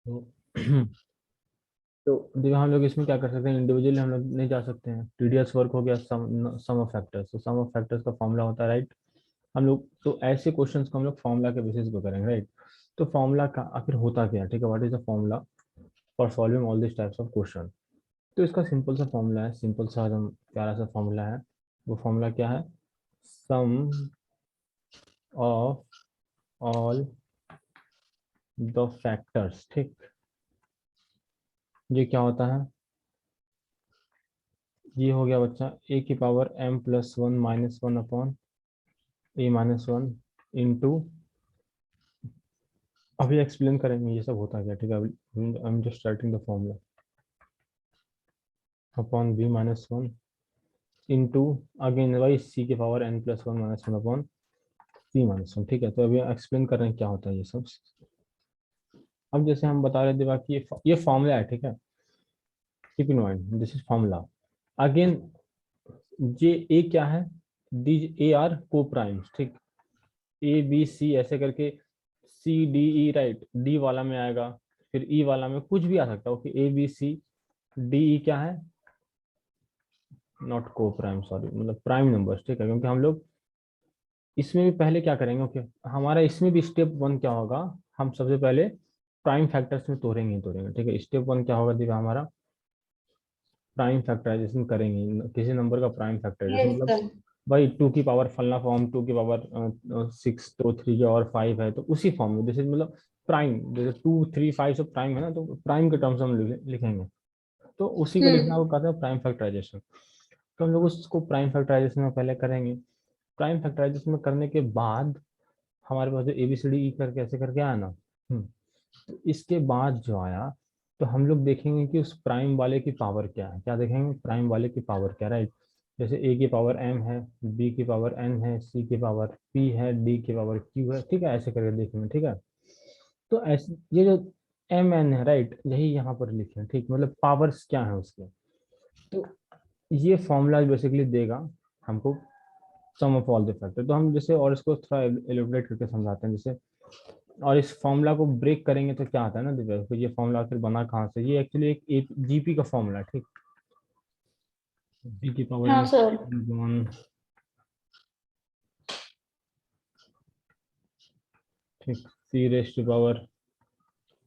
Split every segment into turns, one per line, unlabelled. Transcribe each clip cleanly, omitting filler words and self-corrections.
तो तो देखो हम लोग इसमें क्या कर सकते हैं, इंडिविजुअली हम लोग नहीं जा सकते हैं। टीडीएस वर्क हो गया, सम ऑफ फैक्टर्स, तो सम ऑफ फैक्टर्स का फॉर्मूला होता है, राइट। हम लोग तो ऐसे क्वेश्चंस को हम लोग फॉर्मूला के बेसिस पे करेंगे, राइट। तो फॉर्मूला का आखिर होता क्या है, ठीक है, what is the formula for solving all this types of question. तो इसका सिंपल सा फॉर्मूला है, सिंपल सा एकदम प्यारा सा फॉर्मूला है। वो फॉर्मूला क्या है, sum of all the factors, ठीक। ये क्या होता है, ये हो गया बच्चा ए की power m plus one minus one upon a minus one into, अभी एक्सप्लेन करेंगे ये सब होता क्या, ठीक है। I am just writing the formula, upon b minus one into, again y c के power n plus one minus one upon c minus one, ठीक है। तो अभी एक्सप्लेन कर रहे हैं क्या होता है ये सब। अब जैसे हम बता रहे थे बाकी ये फॉर्मूला है, ठीक है। Keep in mind this is formula. Again ये ए क्या है, these A are coprimes, ठीक। ए बी सी ऐसे करके, C D E, right, D वाला में आएगा, फिर ई वाला में कुछ भी आ सकता है, okay. A B C D E क्या है, नॉट को प्राइम, सॉरी, मतलब प्राइम नंबर्स, ठीक है। क्योंकि हम लोग इसमें भी पहले क्या करेंगे, ओके, हमारा इसमें भी स्टेप वन क्या होगा, हम सबसे पहले प्राइम फैक्टर्स में तोड़ेंगे ही तोड़ेंगे, ठीक है। स्टेप वन क्या होगा दिव्या, हमारा प्राइम फैक्टराइजेशन करेंगे, किसी नंबर का प्राइम फैक्टराइजेशन,
यस
मतलब
सर।
भाई टू की पावर फलना फॉर्म, टू की पावर सिक्स, तो थ्री और फाइव है, तो उसी फॉर्म में जैसे मतलब प्राइम, जैसे टू थ्री फाइव सब प्राइम है ना, तो प्राइम के टर्म्स हम लिखेंगे। तो उसी को लिखना
हम्म।
वो कहते हैं प्राइम फैक्टराइजेशन। तो हम लोग उसको प्राइम फैक्टराइजेशन में पहले करेंगे। प्राइम फैक्टराइजेशन में करने के बाद हमारे पास जो एबीसीडी ई करके ऐसे करके आया ना, तो इसके बाद जो आया, तो हम लोग देखेंगे कि उस प्राइम वाले की पावर क्या है, क्या देखेंगे, प्राइम वाले की पावर क्या, राइट। जैसे ए की पावर एम है, बी की पावर एन है, सी की पावर पी है, डी की पावर क्यू है, ठीक है, ऐसे करके देखेंगे, ठीक है। तो ऐसे ये जो एम एन है, राइट, यही यहाँ पर लिखे हैं, ठीक, मतलब पावर्स क्या है उसके। तो ये फॉर्मूला बेसिकली देगा हमको सम ऑफ ऑल द फैक्टर। तो हम जैसे और इसको थोड़ा एलिब्रेट करके समझाते हैं जैसे, और इस फॉर्मूला को ब्रेक करेंगे तो क्या आता है ना दिव्या, तो ये फॉर्मूला फिर बना कहाँ से, ये एक्चुअली एक जीपी का फॉर्मूला है, ठीक। बी की पावर
हाँ
एन
सर।
वन, ठीक, c raised to power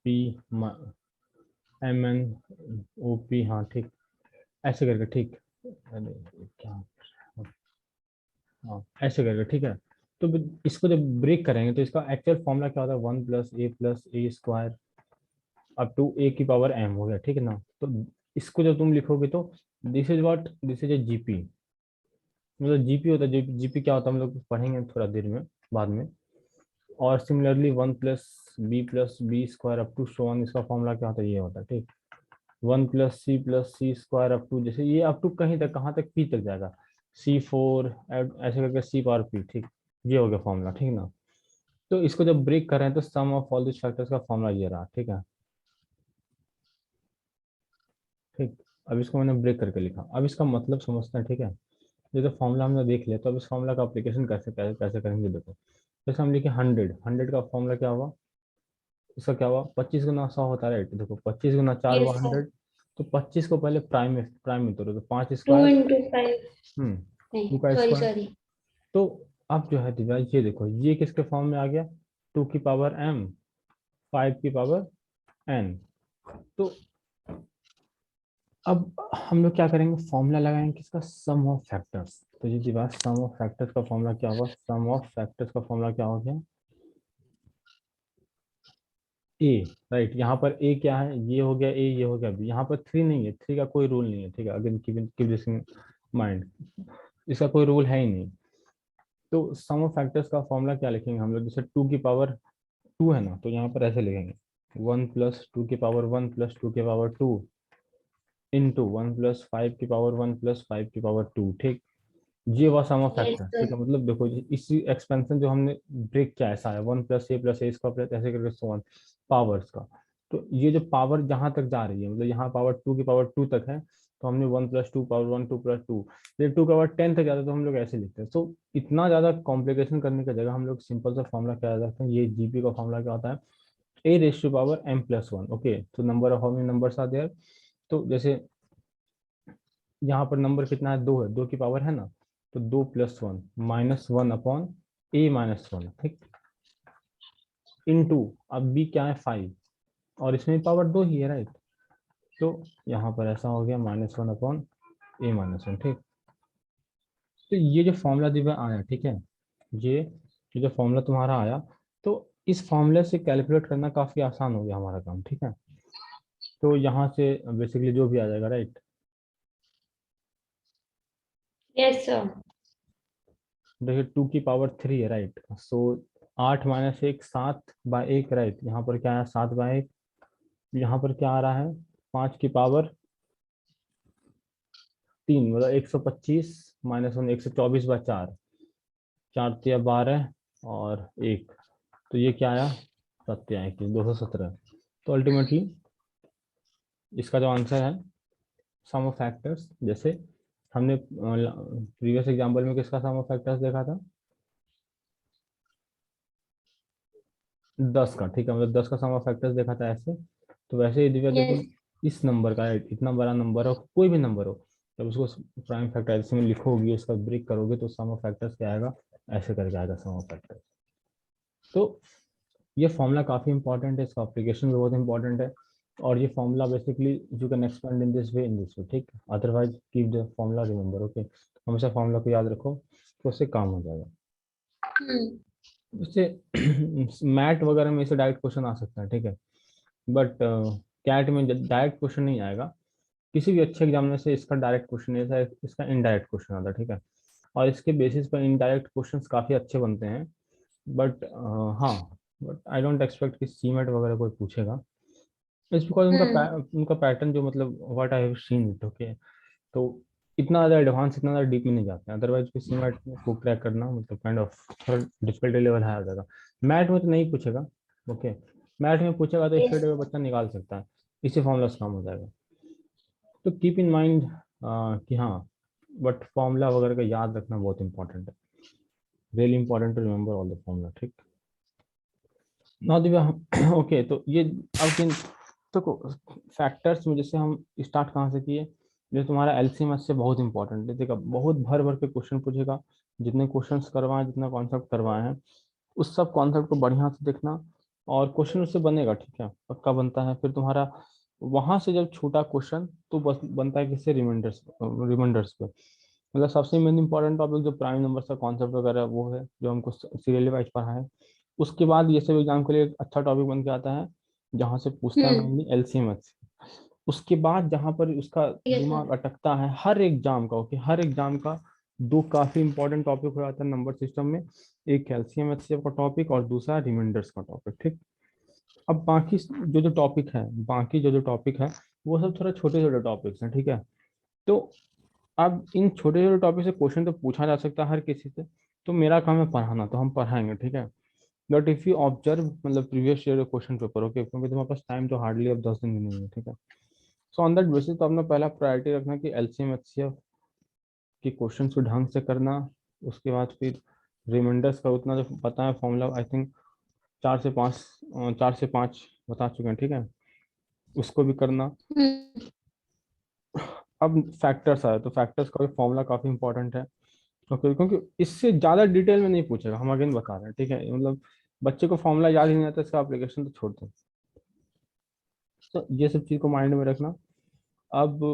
p m n o p, हाँ ठीक, ऐसे करके, ठीक। अरे क्या, हाँ ऐसे करके, ठीक है। तो इसको जब ब्रेक करेंगे तो इसका एक्चुअल फॉर्मूला क्या होता है, one plus a square up to a की पावर एम हो गया, ठीक है ना। तो इसको जब तुम लिखोगे तो this is what, this is a GP, मतलब जीपी होता है। जीपी क्या होता है हम लोग पढ़ेंगे थोड़ा देर में, बाद में। और similarly plus B square up to so on, इसका फॉर्मूला क्या होता है, ये होता है, ठीक। One plus C square up to, जैसे ये अप टू कहीं तक, कहाँ तक, पी तक जाएगा, सी फोर ऐसे करके सी पावर पी, ठीक। ये हो गया फॉर्मूला, ठीक ना। तो इसको जब ब्रेक कर रहे हैं तो सम ऑफ ऑल दिस फैक्टर्स का फॉर्मूला ये रहा, ठीक है, ठीक। अब इसको मैंने ब्रेक करके लिखा, अब इसका मतलब समझते हैं, ठीक है। ये तो फॉर्मूला हमने देख लिया, तो अब इस फॉर्मूला का एप्लीकेशन कैसे कैसे कैसे करेंगे, देखो। जैसे हम लिखे हंड्रेड, हंड्रेड का फॉर्मूला क्या हुआ, इसका क्या हुआ, 25 गुना 100 होता है, राइट। देखो 25 गुना 4
यस
हुआ
सर।
100। तो 25 को पहले प्राइम में तोड़ो, तो पाँच
two
square,
into five.
Two
नहीं
का
सॉरी
स्क्वायर।
सॉरी।
तो अब जो है दिव्या, ये देखो ये किसके फॉर्म में आ गया, टू की पावर एम, फाइव की पावर एन। तो अब हम लोग क्या करेंगे, फॉर्मूला लगाएंगे किसका, सम ऑफ फैक्टर्स। तो ये दिव्या सम ऑफ फैक्टर्स का फॉर्मूला क्या होगा, सम ऑफ फैक्टर्स का फॉर्मूला क्या हो गया, ए, राइट। यहाँ पर ए क्या है, ये हो गया ए, ये हो गया बी, यहाँ पर थ्री नहीं है, थ्री का कोई रूल नहीं है, ठीक है। Again keep this in mind, इसका कोई रूल है ही नहीं। तो सम ऑफ फैक्टर्स का फॉर्मूला क्या लिखेंगे हम लोग, जैसे टू की पावर टू है ना, तो यहाँ पर ऐसे लिखेंगे, वन प्लस टू की पावर वन प्लस टू की power two into one plus five की पावर वन प्लस फाइव की पावर टू, ठीक। ये हुआ सम ऑफ
यस
फैक्टर, ठीक
सर।
है। मतलब देखो इसी एक्सपेंशन जो हमने ब्रेक किया, ऐसा है one plus a square plus ऐसे करके सो ऑन पावर्स का। तो ये जो पावर जहां तक जा रही है, मतलब यहाँ पावर टू की पावर टू तक है, तो हमने one plus two power one, two plus two, ये टू का पावर 10 तक जाता है, तो हम लोग ऐसे लिखते हैं। तो इतना ज्यादा कॉम्प्लिकेशन करने की जगह हम लोग सिंपल सा फॉर्मूला क्या रखते हैं, ये जीपी का फॉर्मूला क्या होता है, a raise to power m plus 1। Okay, तो number of how many numbers are there. तो जैसे यहाँ पर नंबर कितना है, 2 है, 2 की पावर है ना, तो 2 + 1 -1 अपॉन a-1, ठीक, इनटू, अब b क्या है 5, और इसमें पावर 2 ही है, राइट। तो यहाँ पर ऐसा हो गया -1 अपॉन a-1, ठीक। तो ये जो फॉर्मूला दिव्या आया, ठीक है, ये जो फॉर्मूला तुम्हारा आया, तो इस फॉर्मूले से कैलकुलेट करना काफी आसान हो गया हमारा काम, ठीक है। तो यहाँ से बेसिकली जो भी आ जाएगा, राइट।
Yes sir.
देखिए 2 की पावर 3 है, राइट। सो 8 - 1 7/1, राइट। यहाँ पर क्या है 7/1। यहाँ पर क्या आ रहा है 5 की पावर 3, मतलब 125 -1 124/4, 4×3 = 12 और 1, तो ये क्या आया 217। तो अल्टीमेटली इसका जो आंसर है सम ऑफ फैक्टर्स, जैसे हमने प्रीवियस एग्जांपल में किसका सम ऑफ फैक्टर्स देखा था, 10 का, ठीक है, मतलब 10 का सम ऑफ फैक्टर्स देखा था ऐसे। तो वैसे ही दिव्या देखो,
यस।
इस नंबर का, इतना बड़ा नंबर हो, कोई भी नंबर हो, जब उसको प्राइम फैक्टराइजेशन में लिखोगी, उसका ब्रेक करोगे, तो सम ऑफ फैक्टर्स क्या आएगा, ऐसे करके आएगा सम ऑफ फैक्टर्स। तो ये फॉर्मूला काफी इंपॉर्टेंट है, इसका एप्लीकेशन भी बहुत इंपॉर्टेंट है। और ये formula basically you can expand in this way, ठीक। Otherwise keep the formula, remember, okay. हमेशा फॉर्मूला को याद रखो, तो उससे काम हो जाएगा।
हम्म।
इससे मैट वगैरह में इसे डायरेक्ट क्वेश्चन आ सकता है, ठीक है, बट कैट में डायरेक्ट क्वेश्चन नहीं आएगा। किसी भी अच्छे एग्जामिनर से इसका डायरेक्ट क्वेश्चन नहीं आता, इसका इनडायरेक्ट क्वेश्चन आता है, ठीक है। और इसके बेसिस पर इनडायरेक्ट क्वेश्चंस काफी अच्छे बनते हैं। बट हाँ, बट आई डोंट एक्सपेक्ट कि सीमेट वगैरह कोई पूछेगा। इट्स बिकॉज
हम्म।
उनका पैटर्न जो, मतलब what I have seen it, okay. तो इतना ज़्यादा एडवांस, इतना ज़्यादा डीप में नहीं जाते हैं। अदरवाइज फिर सीमेट को क्रैक करना मतलब काइंड ऑफ थोड़ा डिफिकल्टी लेवल हाई हो जाएगा। मैट में तो नहीं पूछेगा, ओके। मैट में पूछेगा तो
यस।
स्ट्रेट अवे बच्चा निकाल सकता है, इसी फॉर्मूला से काम हो जाएगा। तो कीप इन माइंड कि हाँ, बट फॉर्मूला वगैरह का याद रखना बहुत इंपॉर्टेंट है, really important to remember all the formula, ठीक। ना दिव्या, ओके, तो ये अब किन, देखो फैक्टर्स में जैसे हम स्टार्ट कहाँ से किए, जो तुम्हारा एलसीएम से बहुत इंपॉर्टेंट है, देखा बहुत भर भर के क्वेश्चन पूछेगा। जितने क्वेश्चंस करवाए, जितना कॉन्सेप्ट करवाए हैं, उस सब कॉन्सेप्ट को बढ़िया से देखना, और क्वेश्चन उससे बनेगा, ठीक है, पक्का बनता है। फिर तुम्हारा वहां से जब छूटा क्वेश्चन, तो बस बनता है किससे, रिमाइंडर्स, रिमाइंडर्स पे। मतलब सबसे मेन इंपॉर्टेंट टॉपिक जो प्राइम नंबर का कॉन्सेप्ट वगैरह वो है, जो हमको सीरियली वाइज पढ़ा है। उसके बाद ये सब एग्जाम के लिए एक अच्छा टॉपिक बन के आता है, जहाँ से पूछता है
हम्म।
Mainly LCM. उसके बाद जहाँ पर उसका
यस
दिमाग
सर।
अटकता है हर एग्जाम का, ओके, हर एग्जाम का दो काफी इंपॉर्टेंट टॉपिक हो जाता है नंबर सिस्टम में। एक कैल्शियम एचसीएफ का टॉपिक और दूसरा रिमाइंडर्स का टॉपिक, ठीक। अब बाकी जो जो टॉपिक है, बाकी जो जो टॉपिक है, वो सब थोड़ा छोटे छोटे टॉपिक्स हैं, ठीक है। तो अब इन छोटे छोटे टॉपिक से क्वेश्चन तो पूछा जा सकता है हर किसी से। तो मेरा काम है पढ़ाना, तो हम पढ़ाएंगे, ठीक है। बट इफ यू ऑब्जर्व, मतलब previous year question paper, okay, क्योंकि तुम्हारे पास टाइम तो हार्डली अब 10 दिन भी नहीं है, ठीक है। सो ऑन दैट बेसिस तो अपना पहला प्रायोरिटी रखना कि एलसीएम एचसीएफ के क्वेश्चन को ढंग से करना। उसके बाद फिर रिमाइंडर्स का उतना जो पता है फॉर्मूला, आई थिंक 4 से 5, 4 से 5 बता चुके हैं, ठीक है, उसको भी करना।
हम्म।
अब फैक्टर्स आए, तो फैक्टर्स का भी फॉर्मूला काफी इंपॉर्टेंट है, ओके, क्योंकि इससे ज्यादा डिटेल में नहीं पूछेगा, हम अगेन बता रहे हैं, ठीक है। मतलब बच्चे को फॉर्मूला याद ही नहीं आता, इसका एप्लीकेशन तो छोड़ दो। तो ये सब चीज को माइंड में रखना। अब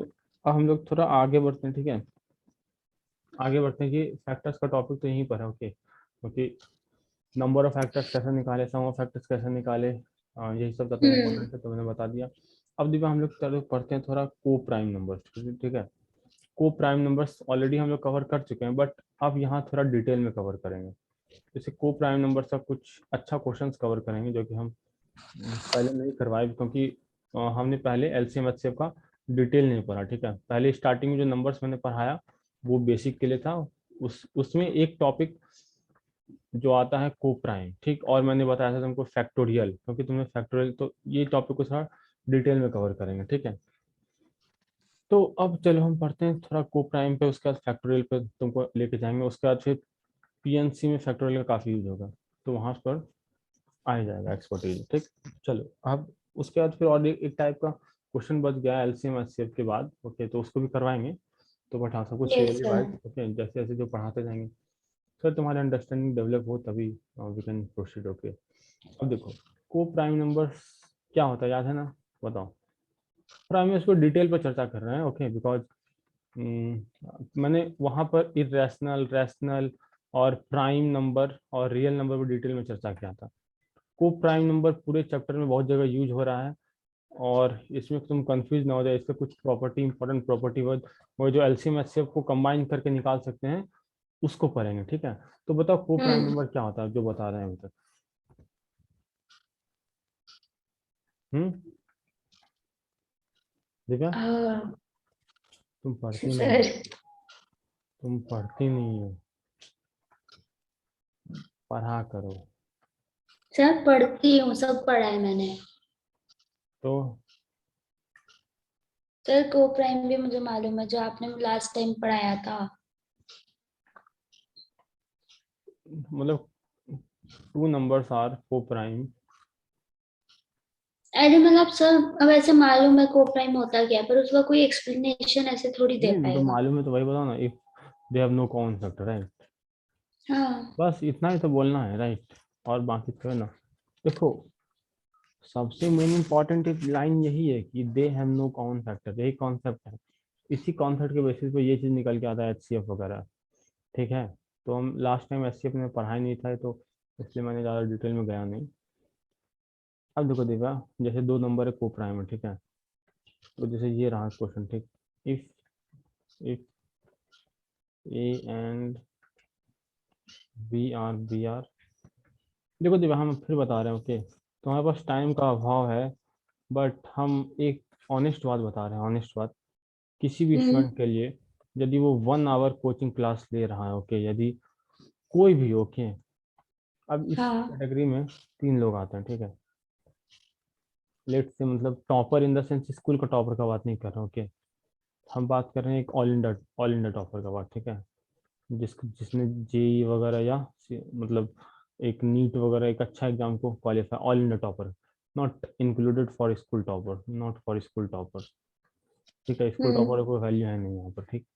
अब हम लोग थोड़ा आगे बढ़ते हैं, ठीक है। आगे बढ़ते हैं कि फैक्टर्स का टॉपिक तो यहीं पर है, ओके, क्योंकि नंबर ऑफ फैक्टर्स कैसे निकाले, सम ऑफ फैक्टर्स कैसे निकाले, यही सब ज़्यादा
हम्म।
इंपॉर्टेंट है, तो मैंने बता दिया। अब दिव्या हम लोग चलो पढ़ते हैं थोड़ा को प्राइम नंबर्स, ठीक है। को प्राइम नंबर्स ऑलरेडी हम लोग कवर कर चुके हैं, बट अब यहाँ थोड़ा डिटेल में कवर करेंगे। जैसे को प्राइम नंबर्स का कुछ अच्छा क्वेश्चंस कवर करेंगे, जो कि हम पहले नहीं करवाए, क्योंकि हमने पहले एलसीएम एचसीएफ का डिटेल नहीं पढ़ा, ठीक है। पहले स्टार्टिंग में जो नंबर्स मैंने पढ़ाया वो बेसिक के लिए था। उसमें एक टॉपिक जो आता है को प्राइम, ठीक, और मैंने बताया था तुमको फैक्टोरियल, क्योंकि तुमने फैक्टोरियल, तो ये टॉपिक को थोड़ा डिटेल में कवर करेंगे, ठीक है। तो अब चलो हम पढ़ते हैं थोड़ा को प्राइम पे, उसके बाद फैक्टोरियल पे तुमको लेके जाएंगे, उसके बाद फिर पीएनसी में फैक्टोरियल का काफ़ी यूज होगा, तो वहाँ पर आ ही जाएगा एक्सपर्टीज। ठीक, चलो अब उसके बाद फिर और एक टाइप का क्वेश्चन बच गया एलसीएम एचसीएफ के बाद। ओके, तो उसको भी करवाएंगे। तो बट हाँ, सब कुछ
Yes,
clearly
sir.
Right. Okay, जैसे जैसे जो पढ़ाते जाएंगे सर तुम्हारी अंडरस्टैंडिंग डेवलप हो तभी वी कैन प्रोसीड। ओके, अब देखो को प्राइम नंबर क्या होता है, याद है ना? बताओ। प्राइम इसको डिटेल पर चर्चा कर रहे हैं। ओके, बिकॉज मैंने वहां पर इरेशनल, रैशनल और प्राइम नंबर और रियल नंबर पर डिटेल में चर्चा किया था। को प्राइम नंबर पूरे चैप्टर में बहुत जगह यूज हो रहा है, और इसमें तुम कंफ्यूज ना हो जाए। इसका कुछ प्रॉपर्टी, इंपॉर्टेंट प्रॉपर्टी वो जो एलसीएम एचसीएफ को कंबाइन करके निकाल सकते हैं, उसको पढ़ेंगे। ठीक है, तो बताओ को प्राइम
Hmm.
नंबर क्या होता है जो बता रहे हैं अभी तक। हम्म, दिव्या
Uh,
तुम पढ़ती नहीं हो,
sir.
तुम पढ़ती नहीं हो, पढ़ा करो।
सर पढ़ती हूँ, सब पढ़ा है मैंने।
तो
सर को प्राइम भी मुझे मालूम है, जो आपने लास्ट टाइम पढ़ाया था।
मतलब टू नंबर्स आर को प्राइम।
अरे मतलब सर, अब ऐसे मालूम है को प्राइम होता क्या है, पर उसका कोई एक्सप्लेनेशन ऐसे थोड़ी दे
नहीं तो
पाएगा।
मालूम है तो वही बताओ ना, if they have no common factor, right.
हाँ।
बस इतना ही तो बोलना है, राइट। और बाकी तो है ना, देखो सबसे मेन इंपॉर्टेंट एक लाइन यही है कि they have no common factor, यही कॉन्सेप्ट है। इसी कॉन्सेप्ट के बेसिस पे ये चीज निकल के आता है एचसीएफ वगैरह। ठीक है, तो हम लास्ट टाइम एचसीएफ में पढ़ाई नहीं था, तो इसलिए मैंने ज़्यादा डिटेल में गया नहीं। अब देखो दिव्या, जैसे दो नंबर है को प्राइम है, ठीक है। तो जैसे ये रहा क्वेश्चन, ठीक। If if A and B are, देखो दिव्या हम फिर बता रहे हैं। ओके, तो हमारे पास टाइम का अभाव है, बट हम एक ऑनेस्ट बात बता रहे हैं, ऑनेस्ट बात। किसी भी
हम्म।
स्टूडेंट के लिए यदि वो 1 आवर कोचिंग क्लास ले रहा है, ओके, यदि कोई भी, ओके, अब इस
हाँ।
कैटेगरी में 3 लोग आते हैं, ठीक है। लेट से मतलब topper in the sense school का टॉपर का बात नहीं कर रहे, ओके। हम बात कर रहे हैं एक ऑल इंडिया टॉपर का बात, ठीक है। जिसने जेई वगैरह या मतलब एक नीट वगैरह एक अच्छा एग्जाम को qualify, all India topper, not included for school topper, not for school topper. ठीक है, स्कूल
हम्म।
टॉपर कोई वैल्यू है नहीं यहाँ पर, ठीक।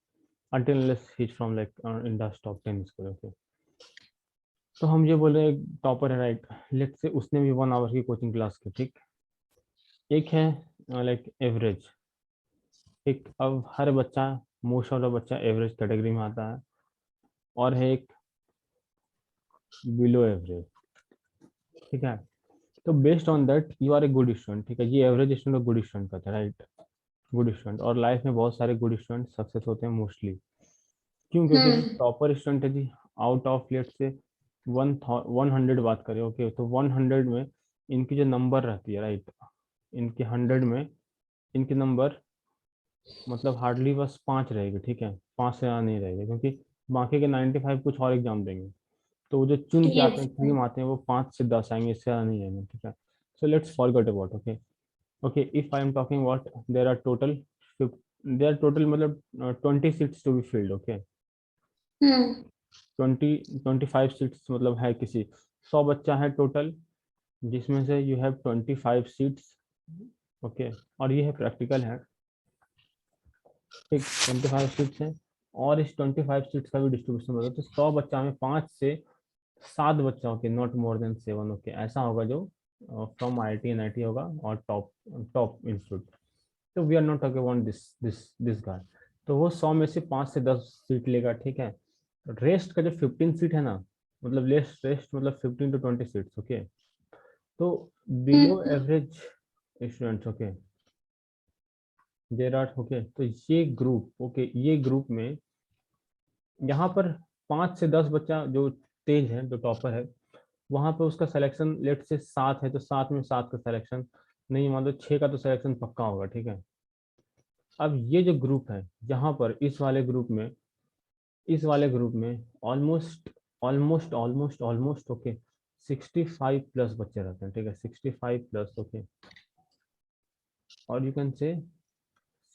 until unless he's from like India's top 10 school, okay। तो हम ये बोले टॉपर है, राइट। लेट से उसने भी 1 आवर की कोचिंग क्लास की, ठीक। एक है लाइक एवरेज, ठीक। अब हर बच्चा, मोस्ट ऑफ द बच्चा एवरेज कैटेगरी में आता है। और है एक बिलो एवरेज, ठीक है। तो based on that you are a good student, ठीक है। ये एवरेज स्टूडेंट और गुड स्टूडेंट का था, राइट। गुड स्टूडेंट, और लाइफ में बहुत सारे गुड स्टूडेंट सक्सेस होते हैं मोस्टली। क्यों? क्योंकि जो
हम्म।
टॉपर स्टूडेंट है जी, आउट ऑफ लेट से 100 बात करें, ओके, तो 100 में इनकी जो नंबर रहती है, राइट, इनके 100 में इनके नंबर मतलब हार्डली बस 5 रहेगी, ठीक है। 5 से ज़्यादा नहीं रहेगी, क्योंकि बाकी के 95 कुछ और एग्जाम देंगे। तो वो जो चुन के आते
यस।
हैं, क्रीम आते हैं, वो 5 से 10 आएंगे, इससे ज़्यादा नहीं आएंगे, ठीक है। So let's forget about, okay. Okay, if I am talking what, there are total there are total मतलब 20 seats to be filled, okay.
Hmm.
25 seats मतलब है किसी, 100 बच्चा है टोटल, जिसमें से यू हैव 25 सीट्स, ओके। और ये है प्रैक्टिकल है, ठीक। 25 सीट्स है, और इस 25 सीट्स का भी डिस्ट्रीब्यूशन होता है। तो 100 बच्चा में 5 से 7 बच्चा, okay, not more than 7, okay, ऐसा होगा जो फ्रॉम IIT NIT होगा और टॉप टॉप इंस्टीट्यूट। तो we are not talking about this guy. तो वो 100 में से 5 से 10 सीट लेगा, ठीक है। रेस्ट का जो 15 सीट है ना, मतलब रेस्ट मतलब 15 to 20 सीट्स, ओके। तो below
hmm.
Average students, okay, there are, okay. तो ये ग्रुप, ओके, ये ग्रुप में यहाँ पर 5 से 10 बच्चा जो तेज है, जो टॉपर है, वहां पे उसका सिलेक्शन लेट से 7 है, तो 7 में 7 का सिलेक्शन नहीं, मान लो 6 का तो सिलेक्शन पक्का होगा, ठीक है। अब ये जो ग्रुप है, यहाँ पर इस वाले ग्रुप में almost almost almost almost, okay, 65 plus बच्चे रहते हैं, ठीक है। 65 प्लस, ओके। और you can say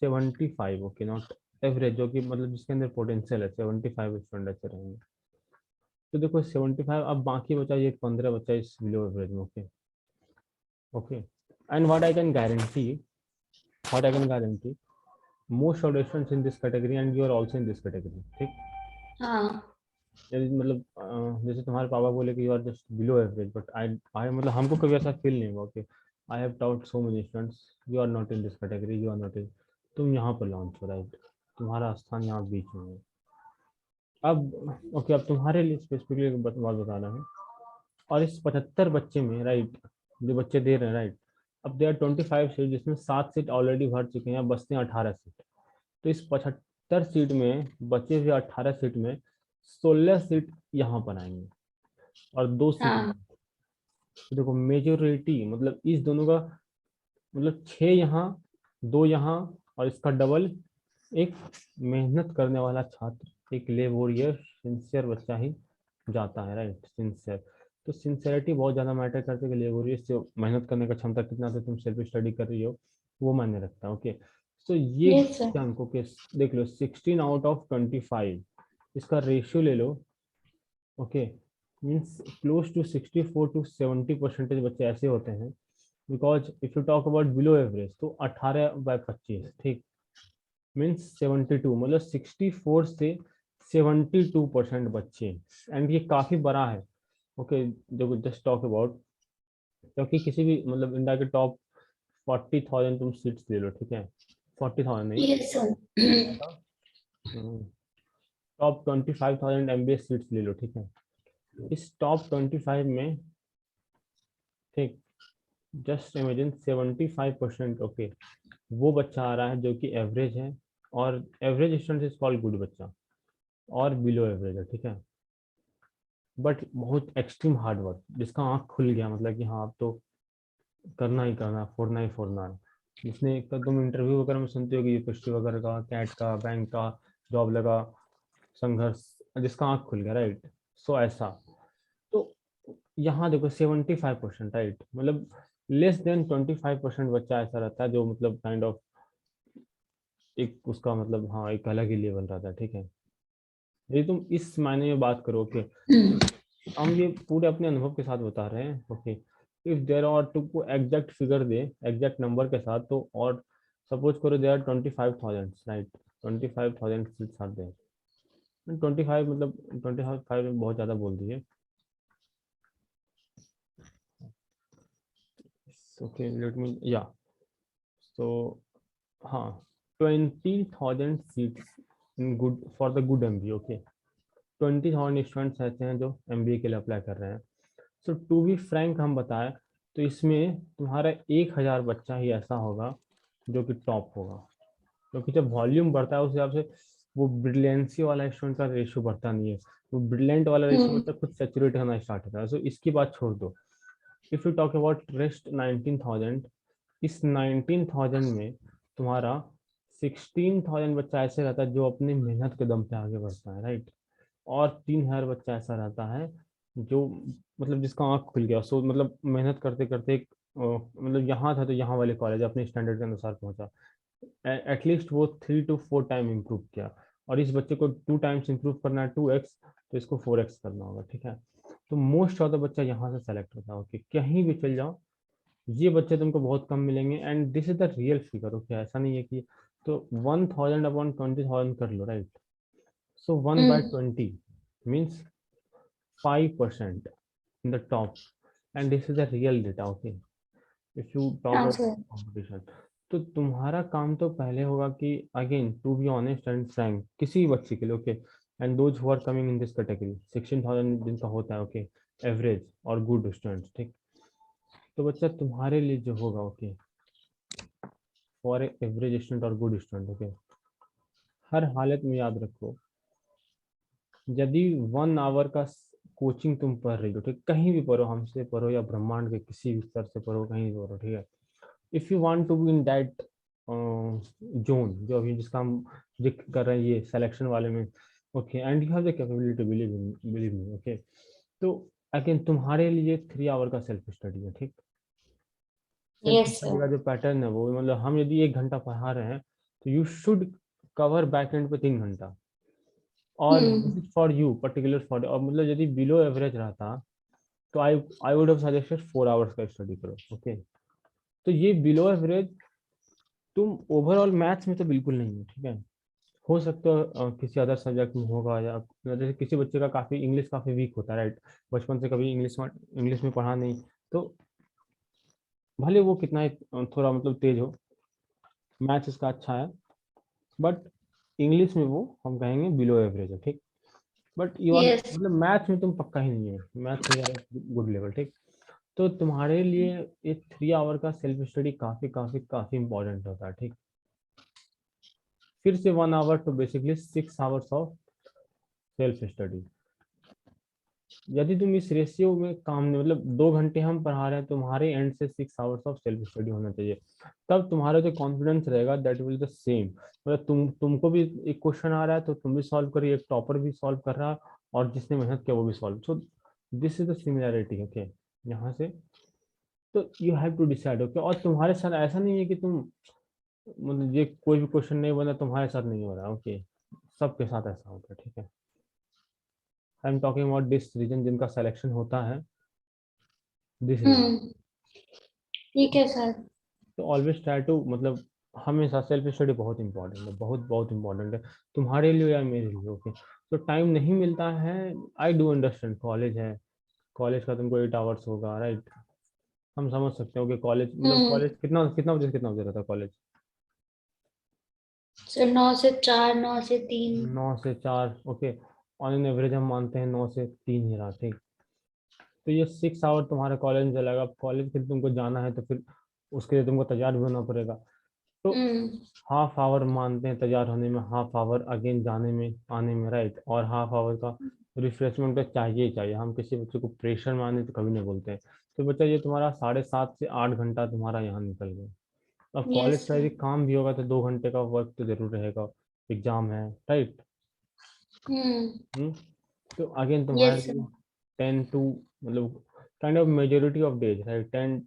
75, okay, not average, जो कि मतलब जिसके अंदर पोटेंशियल है, 75 स्टूडेंट ऐसे रहेंगे। तो देखो 75, अब बाकी बचा ये 15 बचा इस बिलो एवरेज में। Okay okay, and what I can guarantee most of students in this category and you are also in this category, ठीक।
हाँ
मतलब जैसे तुम्हारे पापा बोले कि you are just below average, but I I मतलब हमको कभी ऐसा फील नहीं हुआ कि I have taught so many students you are not in this category, you are not in, तुम यहाँ पर लॉन्च हो, राइट, तुम्हारा स्थान यहाँ बीच में है। अब ओके, अब तुम्हारे लिए स्पेसिफिकली एक बात बता रहा हूँ, और इस 75 बच्चे में, राइट, जो बच्चे दे रहे हैं, राइट, अब दे आर 25 सीट, जिसमें 7 सीट ऑलरेडी भर चुके हैं, बचते हैं 18 सीट। तो इस 75 सीट में बचे हुए 18 सीट में 16 सीट यहाँ पर आएंगे और 2 सीट।
हाँ
तो देखो मेजोरिटी मतलब इस दोनों का मतलब 6 यहाँ, 2 यहाँ, और इसका डबल एक मेहनत करने वाला छात्र, एक लेबोरियस सिंसियर बच्चा ही जाता है, राइट, सिंसियर। तो सिंसियरिटी बहुत ज़्यादा मैटर करती है कि लेबोरियस जो मेहनत करने का क्षमता कितना से तुम सेल्फ स्टडी कर रही हो वो मायने रखता है। ओके, तो ये
यस सर।
अंकों के देख लो 16 आउट ऑफ 25, इसका रेशियो ले लो। Okay, means close to 64 to 70% बच्चे ऐसे होते हैं, because if you talk about below average तो 18/25, ठीक, मीन्स 72, मतलब 64 से 72% बच्चे, एंड ये काफी बड़ा है। ओके, जो जस्ट टॉक अबाउट, क्योंकि किसी भी मतलब इंडिया के टॉप 40,000 तुम सीट्स ले लो, ठीक है, 40,000 नहीं,
yes sir.
Top 25,000 MBA seats ले लो, ठीक है, इस टॉप 25 में, ठीक, जस्ट इमेजिन 75%, ओके, वो बच्चा आ रहा है जो कि एवरेज है, और average student is called good बच्चा, और बिलो एवरेज है, ठीक है, बट बहुत एक्सट्रीम हार्ड वर्क, जिसका आँख खुल गया, मतलब कि हाँ अब तो करना ही करना, फोड़ना ही फोड़ना है, जिसने तुम इंटरव्यू वगैरह में सुनते हो कि यूपीएससी वगैरह का, कैट का, बैंक का जॉब लगा, संघर्ष, जिसका आँख खुल गया, राइट, सो ऐसा। तो यहाँ देखो 75%, राइट, मतलब लेस देन 25% बच्चा ऐसा रहता है जो मतलब काइंड ऑफ एक उसका मतलब हाँ एक अलग ही लेवल रहता है, ठीक है। यदि तुम इस मायने में बात करो, ओके, हम ये पूरे अपने अनुभव के साथ बता रहे हैं। Okay, if there are to exact figure they, exact number के साथ, तो और सपोज करो there are 25,000, right, 25,000 seats are there, 25 मतलब 25 में बहुत ज़्यादा बोल दिए। ओके लेट मी या, सो हाँ, 20,000 seats in good for the good MBA। Okay, 20,000 students ऐसे हैं जो MBA के लिए अप्लाई कर रहे हैं। सो टू बी फ्रैंक हम बताएं तो इसमें तुम्हारा 1,000 बच्चा ही ऐसा होगा जो कि टॉप होगा, क्योंकि जब वॉल्यूम बढ़ता है उस हिसाब से वो ब्रिलियंसी वाला स्टूडेंट का रेशियो बढ़ता नहीं है, वो ब्रिलियंट वाला रेशियो मतलब खुद सैचुरेट होना स्टार्ट होता है। सो इसकी बात छोड़ दो, if you talk about rest 19,000, इस 19,000 में तुम्हारा 16,000 बच्चा ऐसे रहता है जो अपनी मेहनत के दम पे आगे बढ़ता है, राइट, और 3,000 बच्चा ऐसा रहता है जो मतलब जिसका आँख खुल गया, सो मतलब मेहनत करते करते मतलब यहाँ था तो यहाँ वाले कॉलेज अपने स्टैंडर्ड के अनुसार पहुंचा, एटलीस्ट वो 3 to 4 टाइम इम्प्रूव किया, और इस बच्चे को 2 टाइम्स इम्प्रूव करना है 2x, तो इसको 4x करना होगा, ठीक है। तो मोस्ट ऑफ द बच्चा यहाँ से सेलेक्ट होता है। ओके, कहीं भी चल जाओ ये बच्चे तुमको बहुत कम मिलेंगे, and this is the real figure. Okay, ऐसा नहीं है कि तो 1,000 अपॉन 20,000 कर लो, right, so 1/20 means 5% in the top, and this is the real data. Okay, if you talk
हाँ
about
सर।
competition, तो तुम्हारा काम तो पहले होगा कि again to be honest and frank किसी भी बच्चे के लिए, okay, and those who are coming in this category 16,000 जिनका होता है, ओके, एवरेज और गुड स्टूडेंट्स, ठीक, तो बच्चा तुम्हारे लिए जो होगा, ओके, फॉर एवरेज स्टूडेंट और गुड स्टूडेंट, ओके, हर हालत में याद रखो, यदि 1 आवर का कोचिंग तुम पढ़ रही हो, ठीक, कहीं भी पढ़ो, हमसे पढ़ो या ब्रह्मांड के किसी भी स्तर से पढ़ो, कहीं भी पढ़ो, ठीक है, if you want to be in that zone जो अभी जिसका हम जिक्र कर रहे हैं ये सिलेक्शन वाले में, okay, and you have the capability, believe me, okay, तो अगेन तुम्हारे लिए 3 आवर का सेल्फ स्टडी है, ठीक, सेल्फ
यस
स्टडी
सर।
का जो पैटर्न है वो मतलब हम यदि 1 घंटा पढ़ा रहे हैं तो you should cover back and पे 3 घंटा, और फॉर यू पर्टिकुलर फॉर, और मतलब यदि बिलो एवरेज रहता तो I would have suggested 4 hours का स्टडी करो। ओके, तो ये बिलो एवरेज तुम ओवरऑल मैथ्स में तो बिल्कुल नहीं हो, ठीक है। हो सकता है किसी अदर सब्जेक्ट में होगा, या जैसे किसी बच्चे का काफी इंग्लिश काफी वीक होता है, राइट, बचपन से कभी इंग्लिश में पढ़ा नहीं, तो भले वो कितना ही थोड़ा मतलब तेज हो, मैथ्स इसका अच्छा है, बट इंग्लिश में वो हम कहेंगे बिलो एवरेज है, ठीक। But you are
yes.
मतलब मैथ्स में तुम पक्का ही नहीं है, मैथ्स में यार गुड लेवल, ठीक। तो तुम्हारे लिए ये 3 आवर का सेल्फ स्टडी काफी काफी काफी इंपॉर्टेंट होता है, ठीक। फिर से 1 आवर तो basically 6 hours of self study. यदि तुम इस रेशियो में काम नहीं, मतलब 2 घंटे हम पढ़ा रहे हैं, तुम्हारे एंड से 6 आवर्स ऑफ सेल्फ स्टडी होना चाहिए, तब तुम्हारा जो कॉन्फिडेंस रहेगा दैट विल द सेम। मतलब तुमको भी एक क्वेश्चन आ रहा है तो तुम भी सॉल्व करिए, एक टॉपर भी सॉल्व कर रहा है, और जिसने मेहनत किया वो भी solve, so this is the similarity, okay. यहाँ से तो you have to decide, okay. और तुम्हारे साथ ऐसा नहीं है कि तुम मतलब ये कोई भी क्वेश्चन नहीं बना तुम्हारे साथ नहीं हो रहा, ओके, सबके साथ ऐसा होता है, ठीक है। I am talking about this region जिनका सिलेक्शन होता है, दिस रीजन।
ठीक है सर।
तो ऑलवेज ट्राई टू मतलब हमेशा सेल्फ स्टडी बहुत इंपॉर्टेंट है, बहुत बहुत इंपॉर्टेंट है तुम्हारे लिए या मेरे लिए, ओके। तो टाइम नहीं मिलता है, आई डू अंडरस्टैंड, कॉलेज है, कॉलेज का तुमको 8 आवर्स होगा, राइट। हम समझ सकते हो कि कॉलेज मतलब कॉलेज कितना कितना बजे से कितना बजे रहता है कॉलेज?
सर 9 से 4, 9 से 3।
9 से 4, ओके। ऑन एन एवरेज हम मानते हैं 9 से 3 ही रहा, ठीक। तो ये 6 आवर तुम्हारे कॉलेज में चलेगा, अब कॉलेज के लिए तुमको जाना है तो फिर उसके लिए तुमको तैयार भी होना पड़ेगा, तो हाफ आवर मानते हैं तैयार होने में, हाफ आवर अगेन जाने में आने में, राइट, और हाफ आवर का रिफ्रेशमेंट तो चाहिए ही चाहिए। हम किसी बच्चे को प्रेशर में आने तो कभी नहीं बोलते हैं। तो बच्चा ये तुम्हारा 7.5 से 8 घंटा तुम्हारा यहाँ निकल गया। अब
यस
कॉलेज का
सर।
यदि काम भी होगा तो 2 घंटे का वर्क तो जरूर रहेगा, एग्जाम है, राइट। हम्म। तो अगेन तुम्हारे
यस सर।
लिए 10 टू मतलब kind of majority of days, right, 10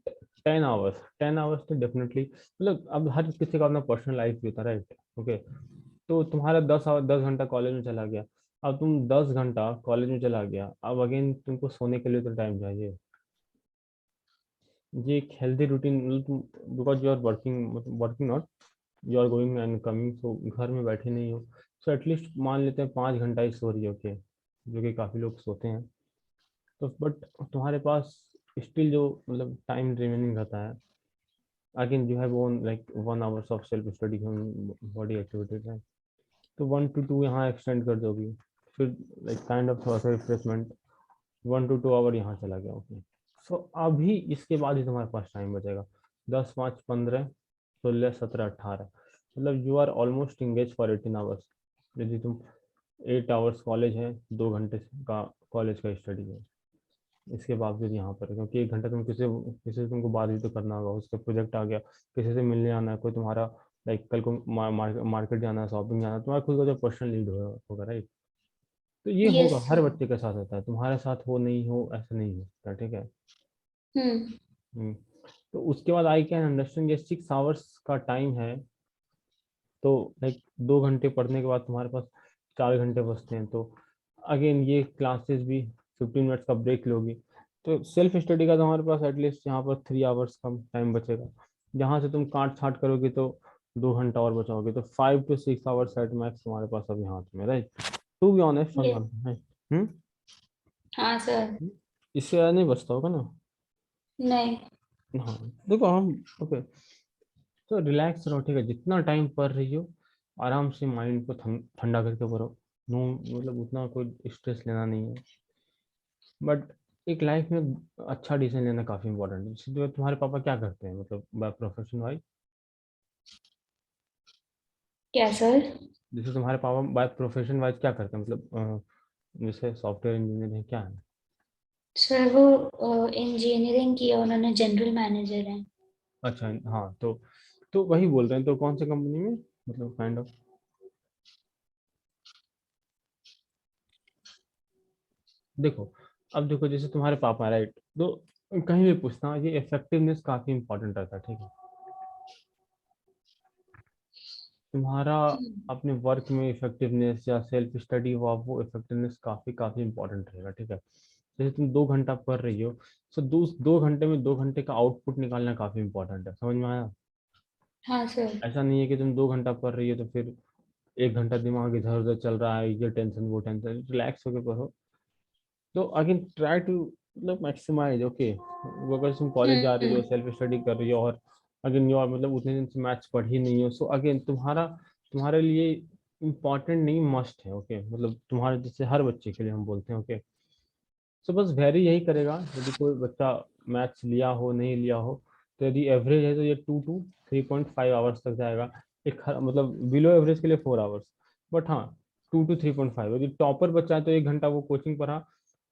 10 hours, 10 hours तो डेफिनेटली मतलब अब हर किसी का अपना पर्सनल लाइफ भी होता है, राइट, ओके। तो तुम्हारा 10 आवर 10 घंटा कॉलेज में चला गया, अब तुम 10 घंटा कॉलेज में चला गया, अब अगेन तुमको सोने के लिए तो टाइम चाहिए। ये एक healthy routine because you are working, working not, you are going and coming, so घर में बैठे नहीं हो, सो एटलीस्ट मान लेते हैं 5 घंटा ही सो रही है, ओके, जो कि काफ़ी लोग सोते हैं। तो बट तुम्हारे पास स्टिल जो मतलब टाइम रिमेनिंग रहता है, again you have own like 1 hours of self study body activities है, तो 1 to 2 यहाँ एक्सटेंड कर दोगी, फिर लाइक काइंड ऑफ थोड़ा सा रिफ्रेशमेंट, 1 to 2 आवर यहाँ चला गया, ओके। सो अभी इसके बाद ही तुम्हारे पास टाइम बचेगा, 10 5 15 16 17 18, मतलब you are almost engage for 18 hours. यदि तुम 8 आवर्स कॉलेज है, 2 घंटे का कॉलेज का स्टडी है, इसके बावजूद यहाँ पर, क्योंकि 1 घंटा तुम किसी किसी से तुमको बात भी तो करना होगा, उसका प्रोजेक्ट आ गया, किसी से मिलने आना है, कोई तुम्हारा लाइक कल को मार्केट जाना है, शॉपिंग जाना है, तुम्हारा खुद का जो पर्सनल लीड होगा, राइट। तो ये
यस
होगा, हर
सर।
बच्चे के साथ होता है, तुम्हारे साथ हो नहीं हो ऐसा नहीं होता, ठीक है।
हम्म।
हम्म। तो उसके बाद आई कैन अंडरस्टैंड ये 6 आवर्स का टाइम है, तो लाइक 2 घंटे पढ़ने के बाद तुम्हारे पास 4 घंटे बचते हैं, तो अगेन ये क्लासेस भी 15 मिनट्स का ब्रेक लोगी, तो सेल्फ स्टडी का तुम्हारे पास एटलीस्ट यहाँ पर 3 आवर्स का टाइम बचेगा, जहाँ से तुम काट छाट करोगे तो 2 घंटा और बचाओगे, तो 5 to 6 आवर्स एट मैक्स तुम्हारे पास अभी हाथ में, राइट, टू बी ऑनेस्ट हम
यस।
मानते हैं। हम्म।
हाँ सर।
इससे ज़्यादा नहीं बचता होगा ना?
नहीं।
हाँ, देखो हम, ओके, तो रिलैक्स रहो, ठीक है, जितना टाइम पढ़ रही हो आराम से माइंड को ठंडा करके पढ़ो, नो मतलब उतना कोई स्ट्रेस लेना नहीं है, बट एक लाइफ में अच्छा डिसीजन लेना काफी इंपॉर्टेंट है। जैसे जो तुम्हारे पापा क्या करते हैं मतलब बाय प्रोफेशन वाइज?
क्या सर?
जैसे तुम्हारे पापा बाय प्रोफेशन वाइज क्या करते हैं, मतलब जैसे सॉफ्टवेयर इंजीनियर है, क्या है?
सर वो इंजीनियरिंग किया, उन्होंने जनरल मैनेजर है।
अच्छा, हाँ, तो वही बोल रहे हैं, तो कौन सी कंपनी में मतलब काइंड ऑफ, देखो, अब देखो जैसे तुम्हारे पापा, राइट, तो कहीं भी पूछना ये इफेक्टिवनेस काफी इंपॉर्टेंट रहता है, ठीक है। तुम्हारा अपने वर्क में इफेक्टिवनेस या सेल्फ स्टडी वो इफेक्टिवनेस काफी काफी इंपॉर्टेंट रहेगा, ठीक है। जैसे तुम 2 घंटा पढ़ रही हो, तो 2 घंटे में 2 घंटे का आउटपुट निकालना काफी इंपॉर्टेंट है, समझ में आया।
हाँ सर।
ऐसा नहीं है कि तुम 2 घंटा पढ़ रही हो तो फिर 1 घंटा दिमाग इधर उधर चल रहा है, ये टेंशन वो टेंशन, रिलैक्स होकर पढ़ो। तो अगेन ट्राई टू मतलब मैक्सिमाइज, ओके। वो अगर तुम कॉलेज जा रही हो,
हम्म।
सेल्फ स्टडी कर रही हो, और अगेन योर मतलब उतने दिन से मैथ्स पढ़ी नहीं हो, सो अगेन तुम्हारे लिए इम्पॉर्टेंट नहीं, मस्ट है, ओके। मतलब तुम्हारे जैसे हर बच्चे के लिए हम बोलते हैं, ओके। सो बस वेरी यही करेगा, यदि कोई बच्चा मैथ्स लिया हो नहीं लिया हो, तो यदि एवरेज है तो ये 2 to 3.5 आवर्स तक जाएगा। मतलब बिलो एवरेज के लिए 4 आवर्स, बट हाँ 2 to 3.5। यदि टॉपर बच्चा है तो 1 घंटा वो कोचिंग पढ़ा,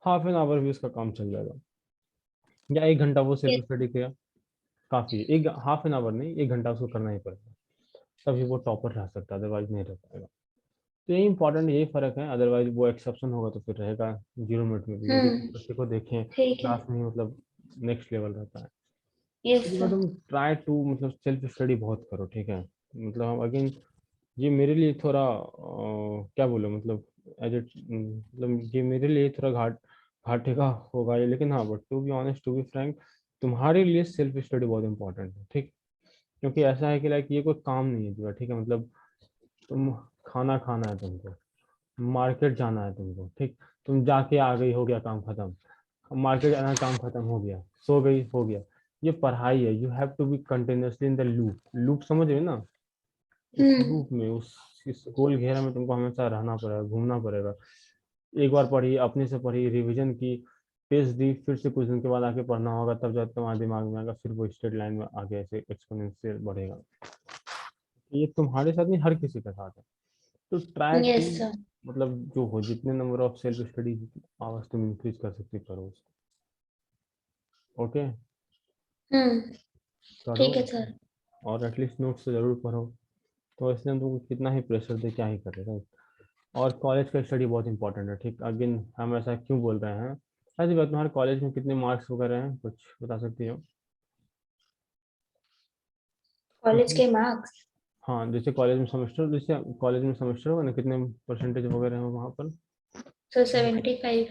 हाफ एन आवर भी उसका काम चल जाएगा, या 1 घंटा वो सेल्फ स्टडी किया, काफी है। एक हाफ एन आवर नहीं, 1 घंटा उसको करना ही पड़ेगा, तभी वो टॉपर रह सकता है, अदरवाइज नहीं रह पाएगा। तो यही इंपॉर्टेंट, यही फर्क है, अदरवाइज वो एक्सेप्शन होगा तो फिर रहेगा 0 मिनट में भी। यदि
हम्म।
बच्चे को देखें
ठीक है।
क्लास में ही मतलब नेक्स्ट लेवल रहता है।
यस
तो
सर।
तुम ट्राई टू मतलब सेल्फ स्टडी बहुत करो, ठीक है। मतलब अगेन ये मेरे लिए थोड़ा क्या बोलो मतलब एज ए मतलब ये मेरे लिए थोड़ा घाटे का होगा ये, लेकिन हाँ but to be honest, to be frank, तुम्हारे लिए सेल्फ स्टडी बहुत इंपॉर्टेंट है, ठीक। क्योंकि ऐसा है कि लाइक ये कोई काम नहीं है तुम्हारा, ठीक है। मतलब तुम खाना खाना है तुमको, मार्केट जाना है तुमको, ठीक। तुम जाके आ गई, हो गया काम खत्म। मार्केट जाना, काम खत्म, हो गया, सो गई, हो गया। ये पढ़ाई है, you have to be continuously in the loop. Loop समझ रहे हो ना, उस
हम्म।
लूप में, उस इस गोल घेरा में तुमको हमेशा रहना पड़ेगा, घूमना पड़ेगा। एक बार पढ़ी, अपने से पढ़ी, रिवीजन की, टेस्ट दी, फिर से कुछ दिन के बाद आके पढ़ना होगा, तब जब तुम्हारे दिमाग में आएगा, फिर वो स्ट्रेट लाइन में आगे ऐसे एक्सपोनेंशियल बढ़ेगा। ये तुम्हारे साथ नहीं, हर किसी के साथ है। तो ट्राई टू
यस सर।
मतलब जो हो, जितने number of self study hours तुम इंक्रीज कर सकते करो उसको, ओके।
हम्म।
करो,
ठीक है सर।
और एटलीस्ट नोट्स तो जरूर पढ़ो। तो इसलिए हम तुमको कितना ही प्रेशर दे, क्या ही करेगा। और कॉलेज का स्टडी बहुत इंपॉर्टेंट है, ठीक। अगेन हम ऐसा क्यों बोल रहे हैं, ऐसी बात, तुम्हारे कॉलेज में कितने मार्क्स वगैरह हैं, कुछ बता सकती हो।
कॉलेज के मार्क्स।
हाँ जैसे कॉलेज में सेमेस्टर, जैसे कॉलेज में सेमेस्टर होगा ना, कितने परसेंटेज वगैरह है वहाँ पर।
सर 75।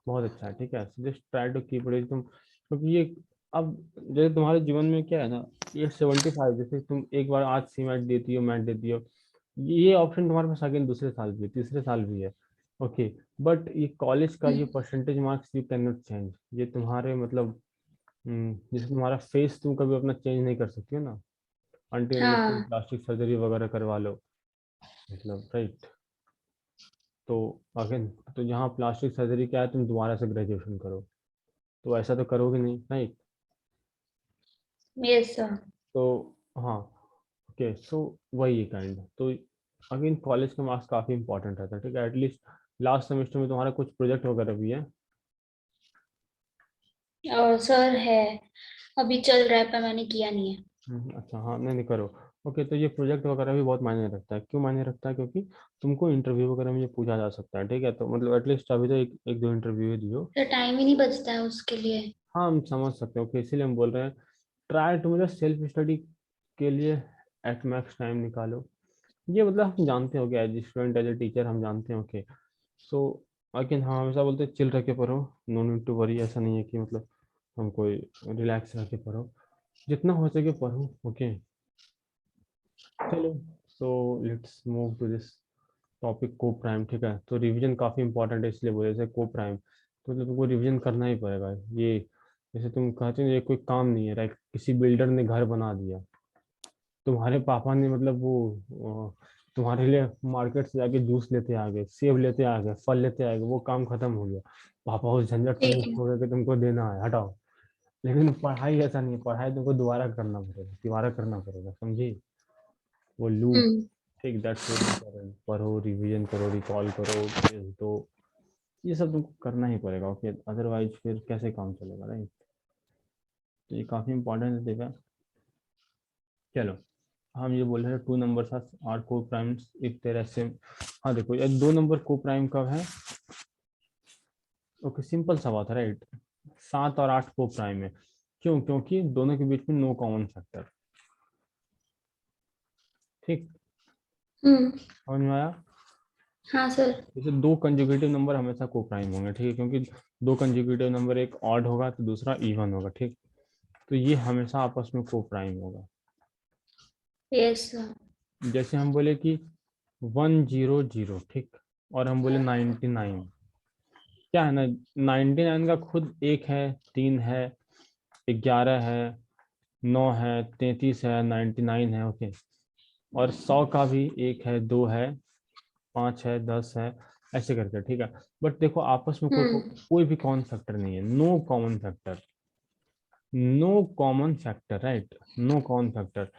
बहुत अच्छा है, ठीक है। Just try to keep it तुम, क्योंकि ये अब जैसे तुम्हारे जीवन में क्या है ना, ये 75, जैसे तुम एक बार आज सी मैट देती हो, मैट देती हो, ये ऑप्शन तुम्हारे पास अगेन दूसरे साल भी है, तीसरे साल भी है, ओके। बट ये कॉलेज का ये percentage marks you can not change, ये तुम्हारे मतलब जैसे तुम्हारा फेस तुम कभी अपना चेंज नहीं कर सकती हो ना, अनटिल तुम
हाँ।
प्लास्टिक सर्जरी वगैरह करवा लो, मतलब राइट। तो अगेन, तो यहाँ प्लास्टिक सर्जरी क्या है, तुम दोबारा से ग्रेजुएशन करो, तो ऐसा तो करोगे नहीं, राइट।
Yes sir.
तो हाँ, ओके, सो वही काइंड, तो अगेन कॉलेज का मार्क्स काफ़ी इंपॉर्टेंट रहता है, ठीक है। एटलीस्ट लास्ट सेमेस्टर में तुम्हारा कुछ प्रोजेक्ट वगैरह भी है।
और सर है, अभी चल रहा है पर मैंने किया नहीं है।
अच्छा, हाँ, नहीं नहीं करो। ओके, तो ये प्रोजेक्ट वगैरह भी बहुत मायने रखता है, क्यों मायने रखता है, क्योंकि तुमको इंटरव्यू वगैरह में ये पूछा जा सकता है, ठीक है। तो मतलब एटलीस्ट अभी तो एक दो इंटरव्यू ही दियो।
सर टाइम ही नहीं बचता है उसके लिए।
हाँ हम समझ सकते हैं, ओके, इसीलिए हम बोल रहे हैं ट्राई टू मतलब सेल्फ स्टडी के लिए एट मैक्स टाइम निकालो। ये मतलब हम जानते हो, as student as a teacher हम जानते हैं, ओके। सो अगेन हम हमेशा बोलते हैं चिल रह के पढ़ो, नो नीड टू वरी, ऐसा नहीं है कि मतलब हम कोई रिलैक्स रह के पढ़ो, जितना हो सके पढ़ो, ओके। चलो, so let's move to this topic, coprime, ठीक है। तो रिवीजन काफ़ी इंपॉर्टेंट है, इसलिए बोले जैसे को प्राइम, तो मतलब तुमको रिवीजन करना ही पड़ेगा ये। जैसे तुम कहते हो ये कोई काम नहीं है, राइट। किसी बिल्डर ने घर बना दिया, तुम्हारे पापा ने मतलब वो तुम्हारे लिए मार्केट से जाके जूस लेते आ गए, सेब लेते आ गए, फल लेते आ गए, वो काम खत्म हो गया। पापा उस झंझट से
ठीक
मुक्त
है।
हो गए कि तुमको देना है, हटाओ। लेकिन पढ़ाई ऐसा नहीं है, पढ़ाई तुमको दोबारा करना पड़ेगा, दोबारा करना पड़ेगा, समझी, वो लूप,
हम्म।
ठीक। दैट्स वेरी इंपॉर्टेंट, पढ़ो, रिवीजन करो, रिकॉल करो, टेस्ट दो, ये सब तुमको करना ही पड़ेगा, ओके। अदरवाइज फिर कैसे काम चलेगा, राइट। तो ये काफ़ी इंपॉर्टेंट है, देखा। चलो, हम ये बोल रहे हैं 2 numbers are coprimes if there is same. हाँ देखो, ये 2 नंबर को प्राइम कब है, ओके, सिंपल सा बात है, राइट। 7 और 8 को प्राइम है, क्यों, क्योंकि दोनों के बीच में नो कॉमन फैक्टर, ठीक। समझ में आया?
हाँ सर।
जैसे दो कंजुगेटिव नंबर हमेशा को प्राइम होंगे, ठीक है, क्योंकि दो कंजुगेटिव नंबर, एक ऑड होगा तो दूसरा इवन होगा, ठीक, तो ये हमेशा आपस में को प्राइम होगा।
Yes sir.
जैसे हम बोले कि 100, ठीक, और हम बोले 99, क्या है ना, 99 का खुद एक है, 3 है, 11 है, 9 है, 33 है, 99 है, ओके, और 100 का भी एक है, 2 है, 5 है, 10 है, ऐसे करके, ठीक है। बट देखो आपस में कोई भी कॉमन फैक्टर नहीं है, no common factor, no common factor, right, no common factor.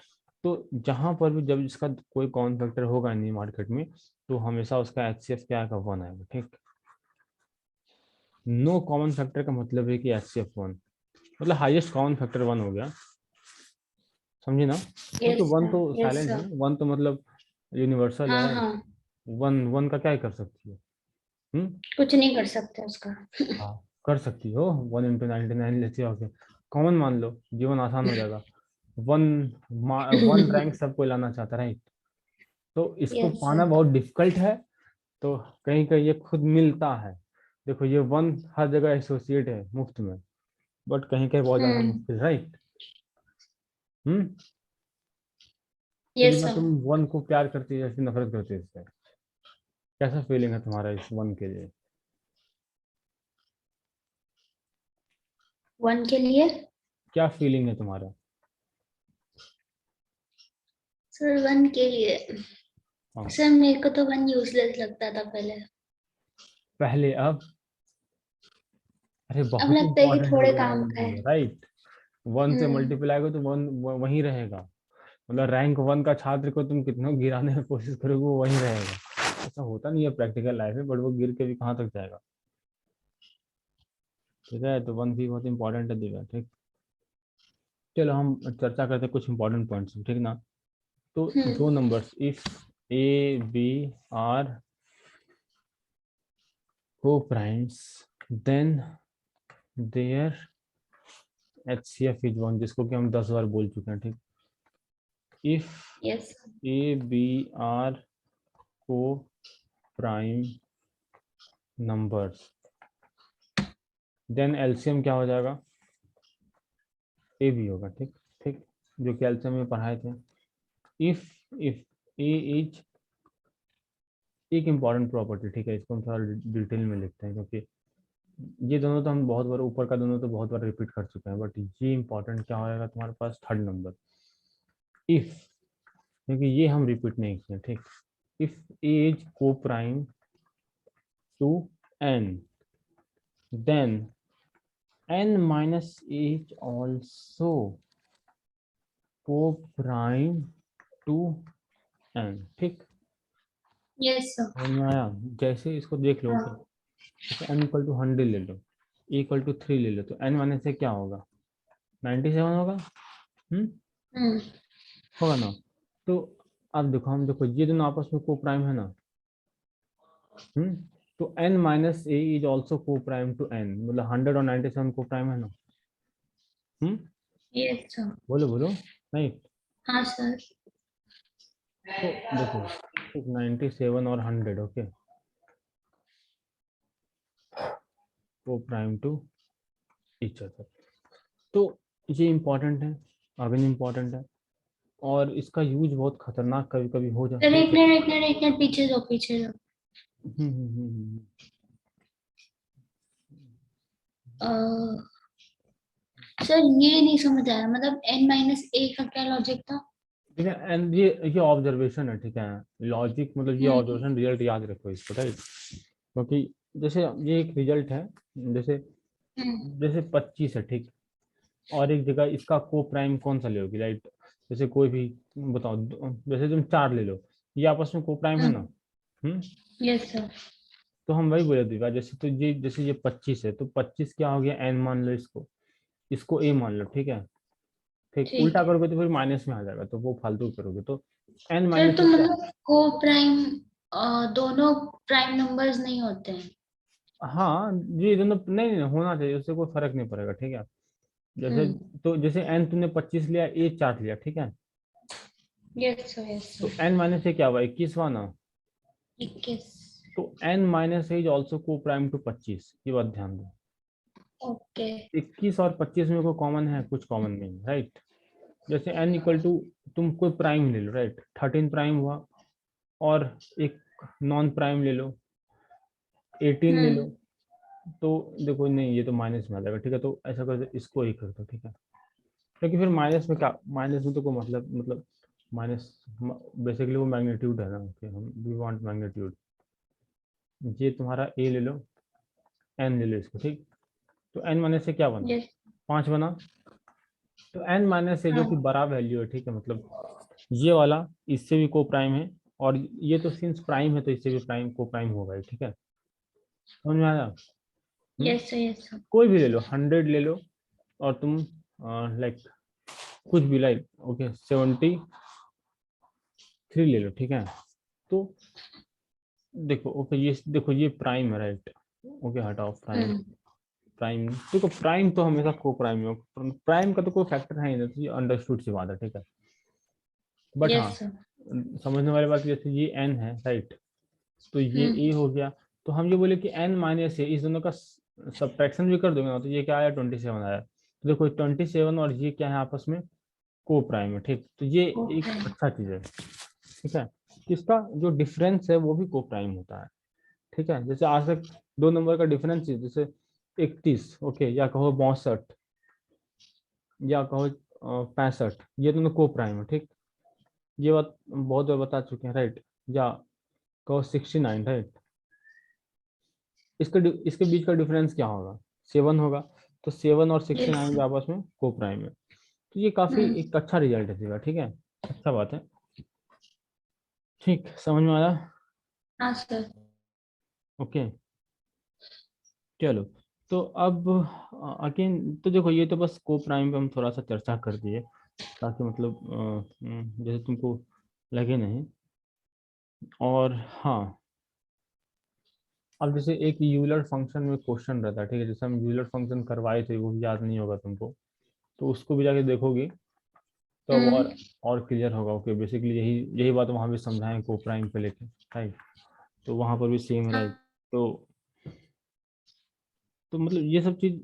तो जहां पर भी जब इसका कोई कॉमन फैक्टर होगा नहीं मार्केट में, तो हमेशा उसका एचसीएफ क्या आएगा, 1 आएगा, ठीक। नो कॉमन फैक्टर का मतलब है कि एचसीएफ 1, मतलब हाईएस्ट कॉमन फैक्टर 1 हो गया, समझे ना, क्योंकि
यस
1
सर।
तो
यस
साइलेंट है
सर।
ना, 1 तो मतलब यूनिवर्सल है,
हाँ
राइट।
हाँ।
1 1 का क्या कर सकती है?
कुछ नहीं कर सकते उसका।
हाँ, कर सकती हो, 1 into 99 लेती हो, कॉमन मान लो, जीवन आसान हो जाएगा। वन 1 रैंक सबको लाना चाहता, राइट, तो इसको
यस
पाना
सर।
बहुत डिफिकल्ट है, तो कहीं कहीं ये खुद मिलता है। देखो ये 1 हर जगह एसोसिएट है मुफ्त में, बट कहीं कहीं बहुत ज्यादा
हम्म।
मुश्किल, राइट। हम्म। तो
यस
जितना
सर।
तुम 1 को प्यार करती है, जैसे नफरत करती है इससे, कैसा फीलिंग है तुम्हारा इस 1 के लिए?
1 के लिए।
क्या फीलिंग है तुम्हारा?
सर 1 के लिए,
हाँ,
सर मेरे को तो 1 यूजलेस लगता था पहले।
पहले, अब? अरे
अब
बहुत
लगता है कि
इंपॉर्टेंट हो
थोड़े
गया है
काम का है।
ये, राइट। 1 से
हम्म।
मल्टीप्लाई को तो 1 वहीं रहेगा, मतलब रैंक 1 का छात्र को तुम कितना गिराने की कोशिश करोगे वो वहीं रहेगा। ऐसा होता नहीं है प्रैक्टिकल लाइफ में, बट वो गिर के भी कहाँ तक जाएगा, ठीक है, तो 1 भी बहुत इंपॉर्टेंट है दिव्या, ठीक। चलो हम चर्चा करते हैं कुछ इंपॉर्टेंट पॉइंट्स, ठीक ना। तो
हम्म।
दो numbers if a B are coprimes, then their HCF is 1, जिसको कि हम 10 बार बोल चुके हैं, ठीक। If
yes.
A B are coprime numbers, then LCM क्या हो जाएगा, ए भी होगा, ठीक, ठीक, जो कि एलसीएम में पढ़ाए थे। इफ इफ ए इज, एक इंपॉर्टेंट प्रॉपर्टी, ठीक है, इसको हम थोड़ा डिटेल में लिखते हैं, क्योंकि ये दोनों तो हम बहुत बार, ऊपर का दोनों तो बहुत बार रिपीट कर चुके हैं, बट ये इंपॉर्टेंट क्या होगा तुम्हारे पास, थर्ड नंबर इफ, क्योंकि ये हम रिपीट नहीं किए, ठीक। If A is coprime to N, then n minus h also co-prime to n, ठीक।
Yes sir.
समझ में आया? जैसे इसको देख लो,
हाँ।
जैसे n इक्वल टू 100 ले लो, इक्वल टू 3 ले लो, तो n माइनस से क्या होगा, 97 होगा। हम्म,
हम्म।
होगा ना। तो अब देखो, हम देखो ये दोनों आपस में को प्राइम है ना। हम्म, तो n minus A is also को प्राइम टू n, मतलब 100 और 97 को प्राइम है ना। हम्म,
यस सर।
बोलो बोलो, नहीं,
हाँ सर।
तो देखो 97 और 100, ओके, को प्राइम टू ईच अदर, तो ये इम्पोर्टेंट है, अगेन इम्पोर्टेंट है, और इसका यूज बहुत खतरनाक कभी कभी
सर
हो
एक
सकता
मिनट एक मिनट एक मिनट, पीछे जाओ पीछे जाओ।
है।
सर ये नहीं समझ आया, मतलब n-a का क्या लॉजिक था?
ठीक है, एंड ये ऑब्जर्वेशन है, ठीक है, लॉजिक मतलब ये
हम्म।
ऑब्जर्वेशन, रिजल्ट याद रखो इसको, राइट, क्योंकि जैसे ये एक रिजल्ट है, जैसे
हम्म।
जैसे 25 है, ठीक, और एक जगह इसका को प्राइम कौन सा लोगे, राइट, जैसे कोई भी बताओ, जैसे तुम 4 ले लो, ये आपस में को प्राइम है ना। हम्म,
यस सर।
तो हम वही बोले दीपा, जैसे तो ये जैसे ये 25 है, तो 25 क्या हो गया, एन मान लो इसको, इसको ए मान लो, ठीक है, ठीक,
ठीक
उल्टा
है।
करोगे तो फिर माइनस में आ जाएगा, तो वो फालतू करोगे, तो एन
सर
माइनस
तो
से क्या।
मतलब को प्राइम दोनों प्राइम नंबर्स नहीं होते हैं?
हाँ, ये दोनों नहीं नहीं होना चाहिए, उससे कोई फर्क नहीं पड़ेगा, ठीक है, जैसे,
हम्म।
तो जैसे एन तुमने 25 लिया, ए 4 लिया, ठीक है,
यस सर, यस
तो
सर।
n माइनस ए क्या हुआ, 21 हुआ ना।
21।
तो n minus A is also को प्राइम टू 25, ये बात ध्यान दो।
ओके।
21 और 25 में कोई कॉमन है, कुछ कॉमन नहीं, राइट। जैसे n इक्वल टू, तुम कोई प्राइम ले लो, राइट, 13 प्राइम हुआ, और एक नॉन प्राइम ले लो, 18 ले लो। तो देखो नहीं, ये तो माइनस में आ जाएगा, ठीक है, तो ऐसा कर दो, इसको ही कर दो, ठीक है। क्योंकि फिर माइनस में क्या, माइनस में तो कोई मतलब माइनस बेसिकली वो मैग्नीट्यूड है ना, कि हम वी वांट मैग्नीट्यूड। ये तुम्हारा ए ले लो, एन ले लो इसको, ठीक। तो एन माइनस से क्या बना,
यस।
5 बना। तो एन माइनस से जो
हाँ।
कि बड़ा वैल्यू है, ठीक है, मतलब ये वाला इससे भी को प्राइम है, और ये तो सिंस प्राइम है तो इससे भी प्राइम को प्राइम होगा ही, ठीक है, समझ में आया।
Yes sir, yes sir.
कोई भी ले लो, 100 ले लो, और तुम लाइक कुछ भी, लाइक ओके 73 ले लो, ठीक है। तो देखो ओके, ये देखो ये प्राइम है, राइट। ओके हटाओ प्राइम, प्राइम देखो, प्राइम तो हमेशा को प्राइम है, प्राइम का तो कोई फैक्टर है ही नहीं, तो ये अंडरस्टूड सी बात है, ठीक है। बट हाँ,
यस सर।
समझने वाली बात, जैसे ये एन है, राइट, तो ये ए
हम्म।
हो गया। तो हम ये बोले कि एन माइनस ए, इस दोनों का सब्ट्रैक्शन भी कर दोगे ना, तो ये क्या आया, 27 आया। तो देखो 27 और ये क्या है, आपस में को प्राइम है, ठीक, तो ये एक
ओके।
अच्छा चीज है, ठीक है। इसका जो डिफरेंस है वो भी को प्राइम होता है, ठीक है। जैसे आज तक दो नंबर का डिफरेंस है, जैसे 31, ओके, या कहो 62, या कहो 65, ये दोनों को प्राइम है, ठीक। ये बात बहुत बार बता चुके हैं, राइट। या कहो 69, राइट, इसके बीच का डिफरेंस क्या होगा, 7 होगा। तो 7 और
यस
69 भी
सर।
आपस में को प्राइम है, तो ये काफी
हम्म।
एक अच्छा रिजल्ट है इसका, ठीक है, अच्छा बात है, ठीक, समझ में आया।
हाँ सर।
ओके, चलो। तो अब अगेन तो देखो, ये तो बस को प्राइम पे हम थोड़ा सा चर्चा कर दिए, ताकि मतलब जैसे तुमको लगे नहीं। और हाँ, अब जैसे एक यूलर फंक्शन में क्वेश्चन रहता है, ठीक है, जैसे हम यूलर फंक्शन करवाए थे, वो भी याद नहीं होगा तुमको, तो उसको भी जाके देखोगे तो अब
हम्म।
और क्लियर होगा। ओके, बेसिकली यही यही बात वहाँ भी समझाएं को प्राइम पे लेके, राइट, तो वहाँ पर भी सेम, राइट। तो मतलब ये सब चीज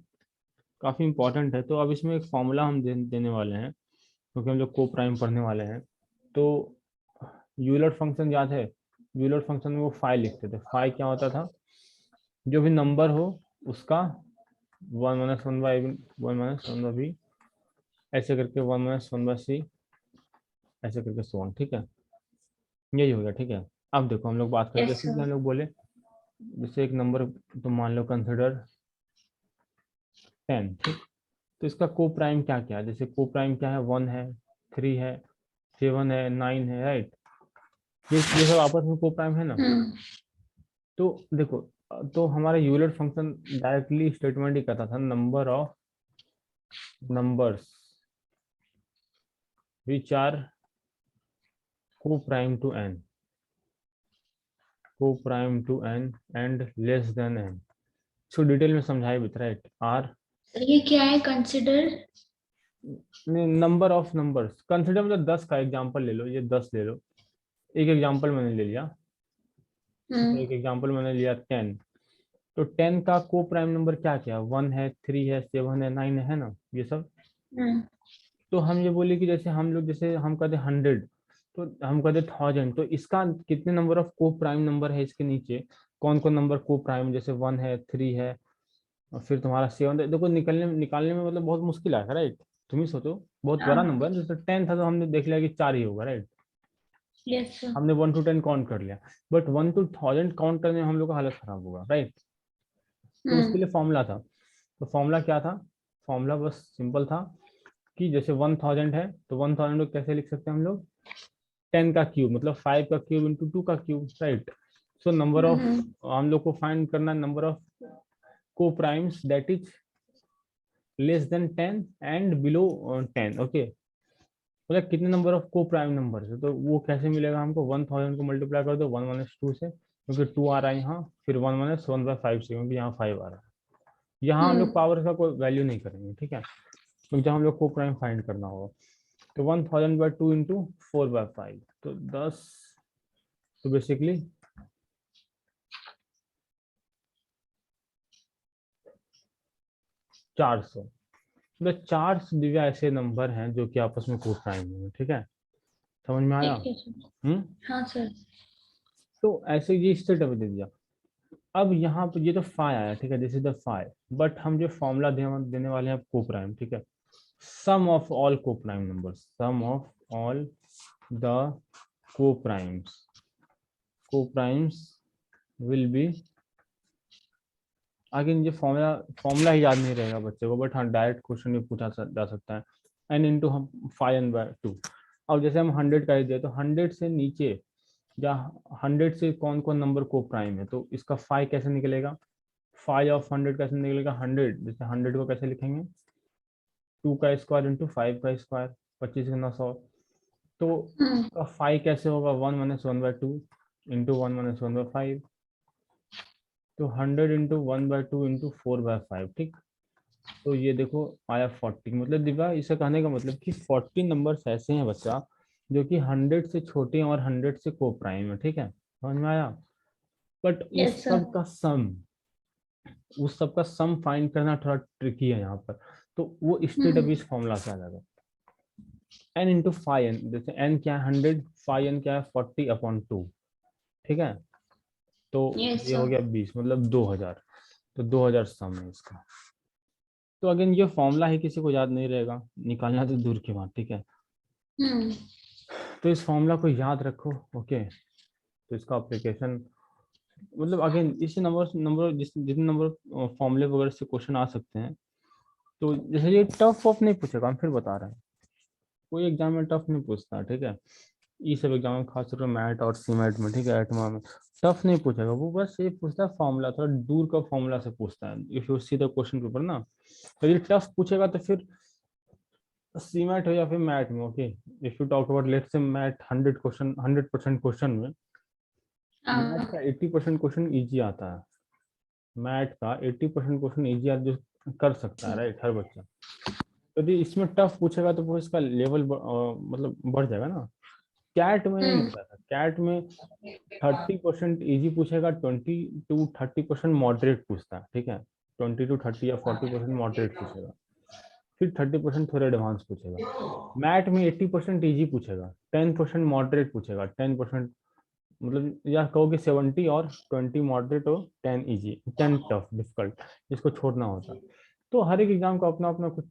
काफी इंपॉर्टेंट है। तो अब इसमें एक फॉर्मूला हम देने वाले हैं, क्योंकि हम लोग को प्राइम पढ़ने वाले हैं। तो यूलर फंक्शन याद है, यूलर फंक्शन में वो फाइ लिखते थे, फाइ क्या होता था, जो भी नंबर हो उसका 1 - 1/(1 - 1/b), ऐसे करके 1 - 1/c, ऐसे करके सो ऑन, ठीक है, यही हो गया, ठीक है। अब देखो हम लोग बात करते हैं,
यस
जैसे कि
सर।
हम लोग बोले, जैसे एक नंबर तुम मान लो कंसिडर 10, ठीक। तो इसका को प्राइम क्या क्या है, जैसे को प्राइम क्या है, 1 है, 3 है, 7 है, 9 है, राइट, ये सब आपस में को प्राइम है ना।
हम्म।
तो देखो, तो हमारा यूलर फंक्शन डायरेक्टली स्टेटमेंट ही करता था, number of numbers which are coprime to N, coprime to N and less than N. इसको डिटेल में समझाए भी, राइट, आर
सर ये क्या है, consider?
Number of numbers, consider मतलब 10 का एग्जांपल ले लो, ये 10 ले लो, एक एग्जांपल मैंने ले लिया, ठीक है,
हम्म।
एक एग्जांपल मैंने लिया 10। तो 10 का को प्राइम नंबर क्या क्या, 1 है, 3 है, 7 है, 9 है ना, ये सब।
हम्म।
तो हम ये बोले कि जैसे हम लोग, जैसे हम कहते 100, तो हम कहते 1000, तो इसका कितने number of coprime number है इसके नीचे, कौन कौन नंबर को प्राइम, जैसे 1 है, 3 है, और फिर तुम्हारा 7 है। देखो निकालने में मतलब बहुत मुश्किल है, राइट। तुम ही सोचो, बहुत बड़ा
हाँ।
नंबर है, जैसे 10 था तो हमने देख लिया कि 4 ही होगा, राइट,
यस सर।
हमने 1 to 10 काउंट कर लिया। बट 1 to 1000 काउंट करने में हम लोग का हालत खराब होगा, राइट। तो उसके
हम्म।
लिए फॉर्मूला था, तो फॉर्मूला क्या था, फॉर्मूला बस सिंपल था, कि जैसे 1000 है तो 1000 को कैसे लिख सकते हैं हम लोग, 10 का क्यूब, मतलब 5 का क्यूब इंटू 2 का क्यूब, right. So number of,
hmm.
हम लोग को फाइंड करना number of coprimes that is less than 10 and below 10, okay. मतलब कितने number of coprime number है, तो वो कैसे मिलेगा हमको, 1000 को मल्टीप्लाई कर दो 1 - 2 से, क्योंकि 2 आ रहा है यहाँ, फिर 1 - 1/5 से, क्योंकि यहाँ 5 आ रहा है। यहाँ हम लोग
हम्म।
पावर का कोई वैल्यू नहीं करेंगे, ठीक है, क्योंकि जब हम लोग को प्राइम फाइंड करना होगा। तो 1000/2 इंटू 4/5, तो 10, तो बेसिकली 400। मतलब 4 दिव्या ऐसे नंबर हैं जो कि आपस में कोप्राइम है, ठीक है, समझ में आया?
ठीक है सर।
हम्म।
हाँ सर।
तो ऐसे ये स्टेट अभी दे दिया। अब यहाँ पे ये तो फाइ आया, ठीक है, this is the phi, but हम जो फॉर्मूला देने वाले हैं कोप्राइम, ठीक है, sum of all coprime numbers, sum of all the coprimes, coprimes will be, आगे ये फॉर्मूला ही याद नहीं रहेगा बच्चे को, बट हाँ डायरेक्ट क्वेश्चन भी पूछा जा सकता है। एन इंटू हम 5n/2। अब जैसे हम 100 का ही दिया, तो 100 से नीचे या 100 से कौन कौन नंबर को प्राइम है, तो इसका 5 कैसे निकलेगा, 5 ऑफ 100 कैसे निकलेगा, 100, जैसे 100 को कैसे लिखेंगे, 2 का स्क्वायर इंटू 5 का स्क्वायर, 25 गुना 100, तो इसका 5 कैसे होगा, 1 - 1/2 इंटू 1 - 1/5, तो 100 इंटू 1/2 इंटू 4/5, ठीक। तो ये देखो आया 40, मतलब दिव्या इसे कहने का मतलब कि 40 नंबर्स ऐसे हैं बच्चा जो कि 100 से छोटे हैं और 100 से को प्राइम है, ठीक है, समझ में आया? But
yes sir.
उस सब का सम फाइंड करना थोड़ा ट्रिकी है यहाँ पर, तो वो स्टेट अभी इस फॉर्मूला से आ जाएगा। n इंटू 5n, जैसे n क्या है 100, 5n क्या है 40/2, ठीक है, तो
यस
ये हो
सर।
गया 20, मतलब 2000, तो 2000 सम है इसका। तो अगेन ये फॉर्मूला ही किसी को याद नहीं रहेगा, निकालना तो दूर की बात, ठीक है,
हम्म।
तो इस फॉर्मूला को याद रखो, ओके। तो इसका एप्लीकेशन, मतलब अगेन इस नंबर जितने नंबर फॉर्मूले वगैरह से क्वेश्चन आ सकते हैं, तो जैसे ये टफ ऑफ नहीं पूछेगा, हम फिर बता रहे हैं, कोई एग्जाम में टफ नहीं पूछता, ठीक है, ये सब एग्जाम में खासतौर पर मैथ और सीमेट में, ठीक है, एटमा में टफ नहीं पूछेगा, वो बस ये पूछता है फॉर्मूला, थोड़ा दूर का फॉर्मूला से पूछता है, if you see the question paper ना, तो यदि टफ पूछेगा तो फिर सीमेट हो या फिर मैथ में, okay. If you talk about let's say math 100% question में, मैथ
हाँ।
का 80% क्वेश्चन इजी आता है, मैथ का 80% क्वेश्चन इजी आता जो कर सकता है, राइट, हर बच्चा। यदि इसमें टफ पूछेगा तो वो इसका लेवल मतलब बढ़ जाएगा ना। कैट में नहीं होता था, कैट में 30% इजी पूछेगा, 20 to 30% मॉडरेट पूछता है, ठीक है, 20 to 30 या 40% मॉडरेट पूछेगा, फिर 30% थोड़ा एडवांस पूछेगा। मैथ में 80% इजी पूछेगा, 10% मॉडरेट पूछेगा, 10%, मतलब या कहो कि 70 और 20 मॉडरेट और 10 इजी, 10 टफ डिफिकल्ट, इसको छोड़ना होता है। तो हर एक एग्जाम का अपना अपना कुछ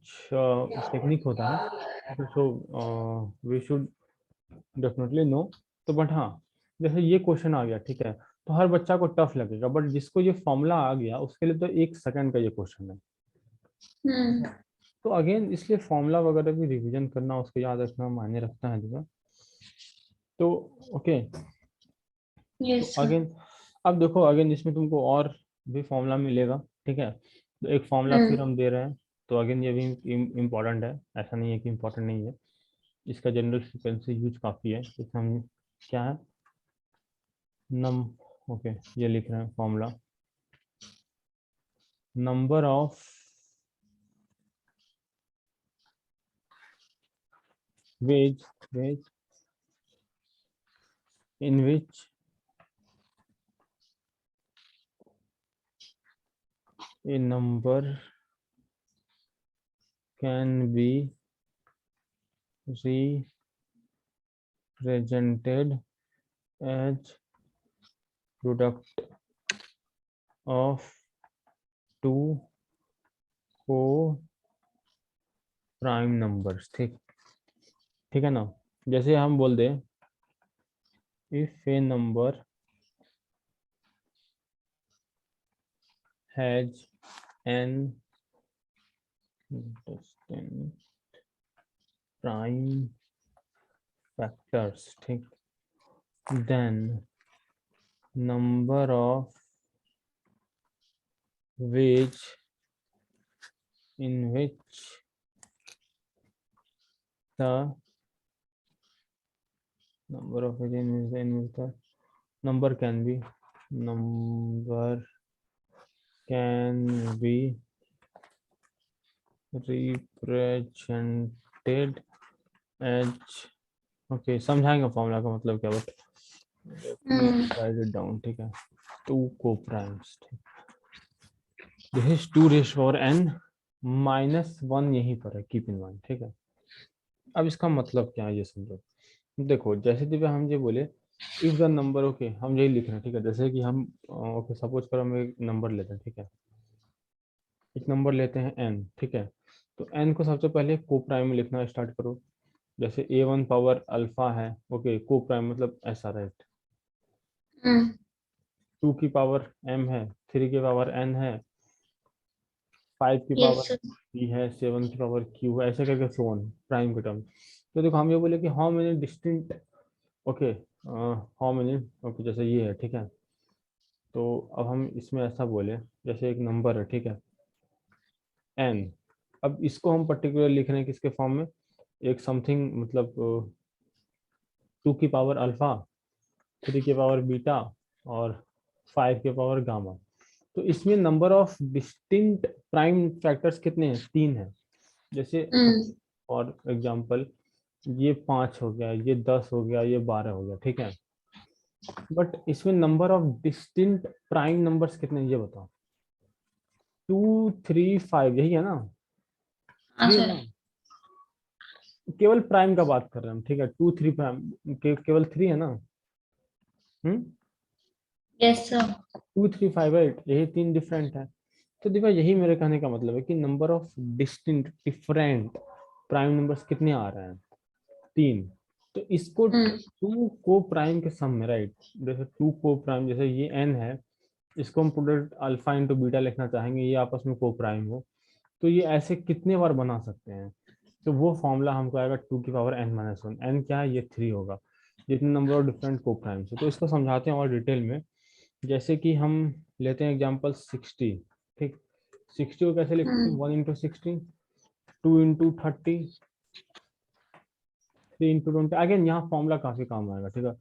टेक्निक होता है, so we should definitely know. तो बट हाँ, जैसे ये क्वेश्चन आ गया, ठीक है, तो हर बच्चा को टफ लगेगा, बट जिसको ये फॉर्मूला आ गया उसके लिए तो 1 सेकंड का ये क्वेश्चन है।
हम्म।
तो अगेन इसलिए फॉर्मूला वगैरह भी रिवीजन करना, उसको याद रखना मायने रखता है देखा। तो ओके, तो
यस सर।
अगेन अब देखो, अगेन इसमें तुमको और भी फॉर्मूला मिलेगा, ठीक है, तो एक फॉर्मूला फिर
हम्म।
हम दे रहे हैं, तो अगेन ये भी इम्पोर्टेंट है, ऐसा नहीं है कि इम्पोर्टेंट नहीं है, इसका जनरल फ्रिक्वेंसी यूज काफ़ी है, इसमें हम क्या है नम ओके, ये लिख रहे हैं formula, number of ways ways in which a number can be represented as product of two co-prime numbers, ठीक, ठीक है ना, जैसे हम बोल दें if a number has n distinct prime factors, ठीक, then number of ways in which the number of ways in which the number can be represented H, okay समझाएंगे फॉर्मूला का मतलब क्या, बट राइट इट डाउन, ठीक है। Two coprimes, this is 2 raise power n -1 यहीं पर है, keep in mind, ठीक है। अब इसका मतलब क्या है ये समझो। देखो जैसे दिव्या हम ये बोले इफ द नंबर, ओके हम यही लिख रहे हैं, ठीक है। जैसे कि हम ओके सपोज करो हम एक नंबर लेते हैं, ठीक है। एक नंबर लेते हैं n, ठीक है। तो n को सबसे पहले को प्राइम में लिखना स्टार्ट करो। जैसे a1 पावर अल्फा है, ओके को प्राइम मतलब ऐसा, राइट। 2 की पावर m है, 3 की पावर n है, 5 की पावर
यस
p है, 7 की पावर q है, ऐसे करके सो ऑन प्राइम के टर्म। तो देखो हम ये बोले कि how many distinct, okay how many, okay जैसे ये है, ठीक है। तो अब हम इसमें ऐसा बोले, जैसे एक नंबर है, ठीक है, n। अब इसको हम पर्टिकुलर लिख रहे हैं किसके फॉर्म में, एक समथिंग मतलब 2 की पावर अल्फा, 3 की पावर बीटा और 5 की पावर गामा। तो इसमें number of distinct prime factors कितने हैं, 3 है। जैसे फॉर एग्जांपल ये 5 हो गया, ये 10 हो गया, ये 12 हो गया, ठीक है। बट इसमें number of distinct prime numbers कितने हैं ये बताओ। 2 3 5 यही है ना,
हाँ
3 है
सर।
ना। केवल प्राइम का बात कर रहे हैं हम, ठीक है। 2 3 प्राइम केवल 3 है ना। हम्म।
Yes sir.
2 3 5 8 यही 3 डिफरेंट है। तो देखो यही मेरे कहने का मतलब है कि number of distinct different prime numbers कितने आ रहे हैं, 3। तो इसको 2 को प्राइम के सम में, राइट। जैसे 2 को प्राइम, जैसे ये n है, इसको हम प्रोडक्ट अल्फा इंटू बीटा लिखना चाहेंगे, ये आपस में को प्राइम हो, तो ये ऐसे कितने बार बना सकते हैं। तो वो फॉर्मूला हमको आएगा 2 की पावर n-1, n क्या है, ये 3 होगा, जितने नंबर ऑफ डिफरेंट को प्राइम्स है। तो इसको समझाते हैं और डिटेल में। जैसे कि हम लेते हैं एग्जांपल 60, ठीक। 60 को कैसे लिखते हैं, 1 इंटू 60, 2 इंटू 30, 3 इंटू 20। अगेन यहाँ फॉर्मूला काफी काम आएगा, ठीक है।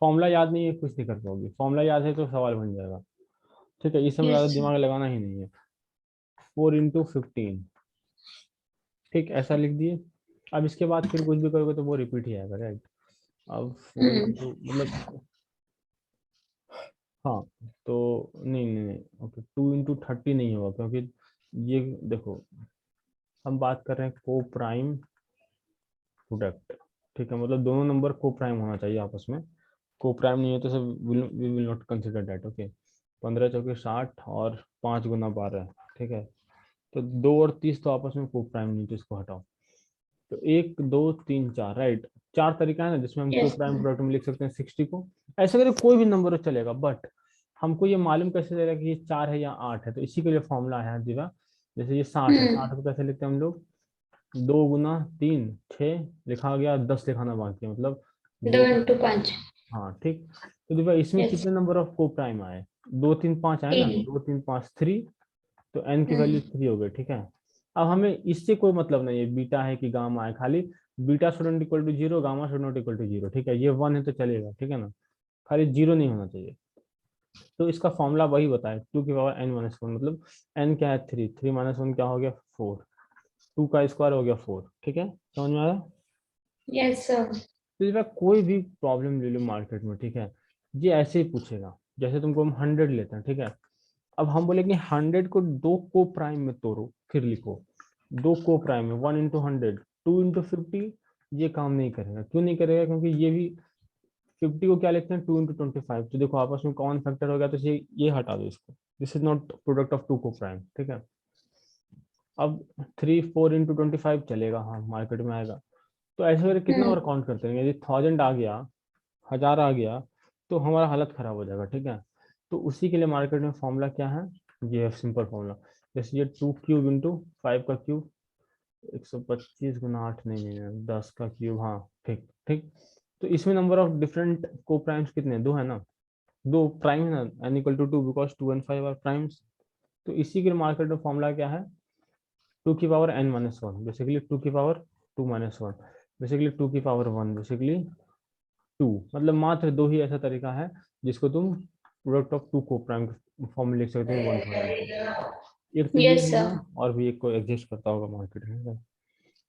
फॉर्मूला याद नहीं है कुछ नहीं कर पाओगे, फॉर्मूला याद है तो सवाल बन जाएगा, ठीक है। इसमें ज्यादा
यस
दिमाग लगाना ही नहीं है। 4 इंटू 15, ठीक ऐसा लिख दिए। अब इसके बाद फिर कुछ भी करोगे तो वो रिपीट ही आएगा, राइट। अब 4 इंटू मतलब, हाँ, तो नहीं नहीं नहीं, ओके 2 इंटू 30 नहीं होगा, क्योंकि ये देखो हम बात कर रहे हैं को प्राइम प्रोडक्ट, ठीक है। मतलब दोनों नंबर को प्राइम होना चाहिए आपस में। को प्राइम नहीं है तो we will not consider that, okay. 15 चौके 60 और 5 गुना 12, ठीक है। तो 2 और 30 तो आपस में को प्राइम नहीं, तो इसको हटाओ। तो 1 2 3 4, राइट। 4 तरीका है ना जिसमें हम को
यस
प्राइम प्रोडक्ट में लिख सकते हैं 60 को। ऐसे करके कोई भी नंबर चलेगा, बट हमको ये मालूम कैसे चलेगा कि ये 4 है या 8 है, तो इसी के लिए फॉर्मूला है दिवा। जैसे ये 60 है, 60 को कैसे लिखते हैं हम लोग, 2 गुना 3 6 लिखा गया, 10 लिखाना बाकी है, मतलब
2
2
इंटू 5।
हाँ ठीक। तो देखो इसमें
यस
कितने नंबर ऑफ को प्राइम आए, 2 3 5 आए ना,
3।
2 3 5 3। तो n की वैल्यू 3 हो गई, ठीक है। अब हमें इससे कोई मतलब नहीं है बीटा है कि गामा है, खाली beta should not equal to 0, gamma should not equal to 0, ठीक है। ये 1 है तो चलेगा, ठीक है ना, खाली 0 नहीं होना चाहिए। तो इसका फॉर्मूला वही बताए, 2 की पावर n-1, मतलब n क्या है 3, 3 माइनस 1 क्या हो गया 4, 2 का स्क्वायर हो गया 4, ठीक है। समझ में आया।
Yes sir.
तो जब कोई भी प्रॉब्लम ले लो मार्केट में, ठीक है, ये ऐसे ही पूछेगा। जैसे तुमको हम 100 लेते हैं, ठीक है। अब हम बोलेंगे 100 को 2 को प्राइम में तोड़ो, फिर लिखो 2 को प्राइम में, 1 इंटू 100, 2 इंटू 50। ये काम नहीं करेगा, क्यों नहीं करेगा, क्योंकि ये भी 50 को क्या लिखते हैं 2 इंटू 25। तो देखो आपस में कॉमन फैक्टर हो गया, तो ये हटा दो इसको, this is not product of 2 को प्राइम, ठीक है। अब 3 4 इंटू 25 चलेगा, हाँ मार्केट में आएगा। तो ऐसे करके कितना बार काउंट करते हैं, यदि 1000 आ गया, 1000 आ गया, तो हमारा हालत खराब हो जाएगा, ठीक है। तो उसी के लिए मार्केट में फॉर्मूला क्या है, ये है सिंपल फॉर्मूला। जैसे ये 2 क्यूब इंटू 5 का क्यूब, 125 गुना 8, नहीं नहीं नहीं 10 का क्यूब, हाँ ठीक ठीक। तो इसमें number of different coprimes कितने, 2 है ना, 2 प्राइम है ना, n equal to 2 because 2 and 5 are primes. तो इसी के मार्केट में फॉर्मूला क्या है, 2 की पावर n-1, बेसिकली 2 की पावर 2-1, बेसिकली 2 की पावर 1, बेसिकली 2। मतलब मात्र 2 ही ऐसा तरीका है जिसको तुम प्रोडक्ट ऑफ 2 को प्राइम फॉर्म में लिख सकते हो 1000 को। एक तो ये
यस
हो
सर।
गया, और भी एक को एग्जिस्ट करता होगा मार्केट में।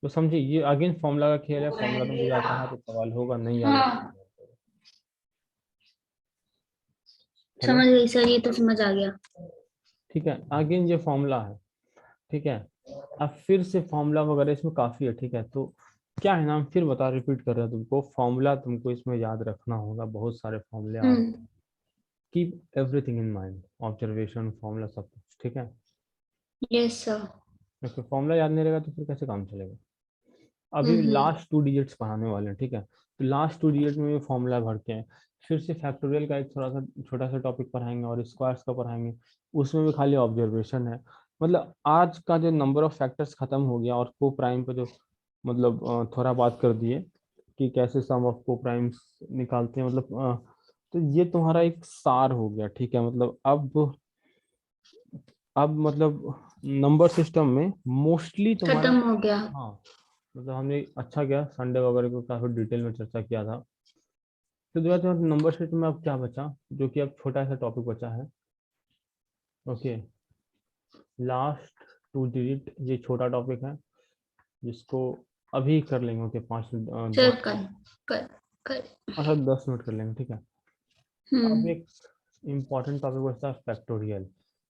तो समझिए ये अगेन फॉर्मूला का खेल है, फॉर्मूला तुमको याद रहा तो सवाल होगा, नहीं याद रहा।
हाँ
हेलो,
समझ गई सर, ये तो समझ आ गया।
ठीक है, अगेन ये फॉर्मूला है, ठीक है। अब फिर से फॉर्मूला वगैरह इसमें काफी है, ठीक है। तो क्या है ना, हम फिर बता रिपीट कर रहे हैं तुमको, फॉर्मूला तुमको इसमें याद रखना होगा, बहुत सारे फॉर्मूले आ रहे हैं।
Hmm.
Keep everything in mind, observation, formula, सब कुछ, ठीक है।
Yes sir.
अगर फॉर्मूला याद नहीं रहेगा तो फिर कैसे काम चलेगा। अभी
हम्म।
लास्ट 2 डिजिट्स पढ़ाने वाले हैं, ठीक है। तो लास्ट 2 डिजिट में फॉर्मूला भर के हैं। फिर से फैक्टोरियल का एक थोड़ा सा छोटा सा टॉपिक पढ़ाएंगे और स्क्वायर्स का पढ़ाएंगे, उसमें भी खाली ऑब्जर्वेशन है। मतलब आज का जो नंबर ऑफ फैक्टर्स खत्म हो गया, और को प्राइम पे जो मतलब थोड़ा बात कर दिए कि कैसे सम ऑफ को प्राइम्स निकालते हैं, मतलब तो ये तुम्हारा एक सार हो गया, ठीक है। मतलब अब मतलब नंबर सिस्टम में मोस्टली तुम्हारा,
खत्म हो गया।
हाँ, मतलब हमने अच्छा किया संडे वगैरह को काफी डिटेल में चर्चा किया था। तो जो है नंबर सिस्टम में अब क्या बचा, जो कि अब छोटा सा टॉपिक बचा है। ओके, लास्ट 2 डिजिट, ये छोटा टॉपिक है जिसको अभी कर लेंगे। ओके, 5 10,
सर कर कर कर।
अच्छा 10 मिनट कर लेंगे, ठीक है। अब
हम्म।
एक इम्पॉर्टेंट टॉपिक बचता है फैक्टोरियल।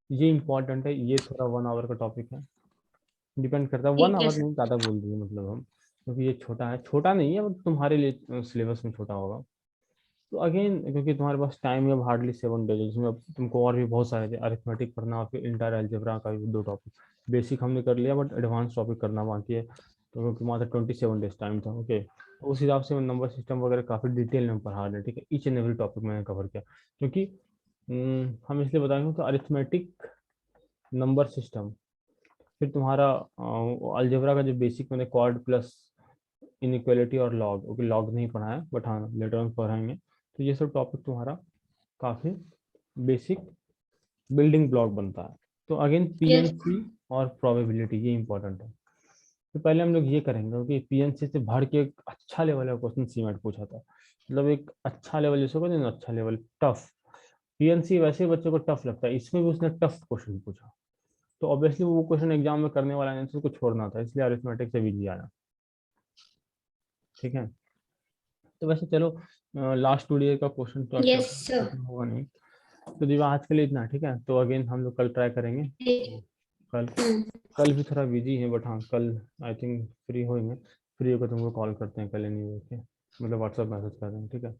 ये इम्पॉर्टेंट है, ये थोड़ा 1 आवर का टॉपिक है, डिपेंड करता है, वन
ठीक है
आवर
सर।
नहीं, ज़्यादा बोल दिए मतलब हम, क्योंकि ये छोटा है, छोटा नहीं है बट तुम्हारे लिए सिलेबस में छोटा होगा। तो अगेन क्योंकि तुम्हारे पास टाइम है हार्डली 7 डेज, जिसमें अब तुमको और भी बहुत सारे थे, अरिथमेटिक पढ़ना और फिर इंटर अलजेब्रा का भी 2 टॉपिक। बेसिक हमने कर लिया बट एडवांस टॉपिक करना बाकी है, तो क्योंकि मात्र 27 डेज टाइम था। ओके, तो उस हिसाब से नंबर सिस्टम वगैरह काफ़ी डिटेल में पढ़ा रहे हैं, ठीक है। ईच एंड एवरी टॉपिक मैंने कवर किया, क्योंकि हम इसलिए बताएंगे तो अरिथमेटिक, नंबर सिस्टम, फिर तुम्हारा अलजेब्रा का जो बेसिक मैंने क्वाड प्लस इनइक्वालिटी और लॉग, ओके लॉग नहीं पढ़ा है बट हाँ लेटर ऑन पढ़ाएंगे। तो ये सब टॉपिक तुम्हारा काफ़ी बेसिक बिल्डिंग ब्लॉक बनता है। तो अगेन
यस।
पीएनसी और प्रोबेबिलिटी ये इंपॉर्टेंट है। तो पहले हम लोग ये करेंगे क्योंकि पीएनसी से भर के एक अच्छा लेवल का क्वेश्चन सीमेट पूछा था, मतलब एक अच्छा लेवल जिसको कहते हैं ना, अच्छा लेवल टफ। पीएनसी वैसे ही बच्चों को टफ लगता है, इसमें भी उसने टफ क्वेश्चन पूछा, तो ऑब्वियसली वो क्वेश्चन एग्जाम में करने वाला है तो उसको छोड़ना था, इसलिए अरिथमेटिक से भी आया, ठीक है। तो वैसे चलो, लास्ट 2 ईयर का क्वेश्चन तो अच्छा
यस सर।
खत्म होगा नहीं। तो दिवा आज के लिए इतना, ठीक है। तो अगेन हम लोग कल ट्राई करेंगे, तो कल,
हम्म।
कल भी थोड़ा बिजी है बट हाँ कल आई थिंक फ्री होंगे, फ्री होकर तुमको कॉल करते हैं कल, नहीं होके मतलब व्हाट्सएप मैसेज कर देंगे, ठीक है।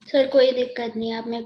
सर कोई दिक्कत नहीं, आप मेरे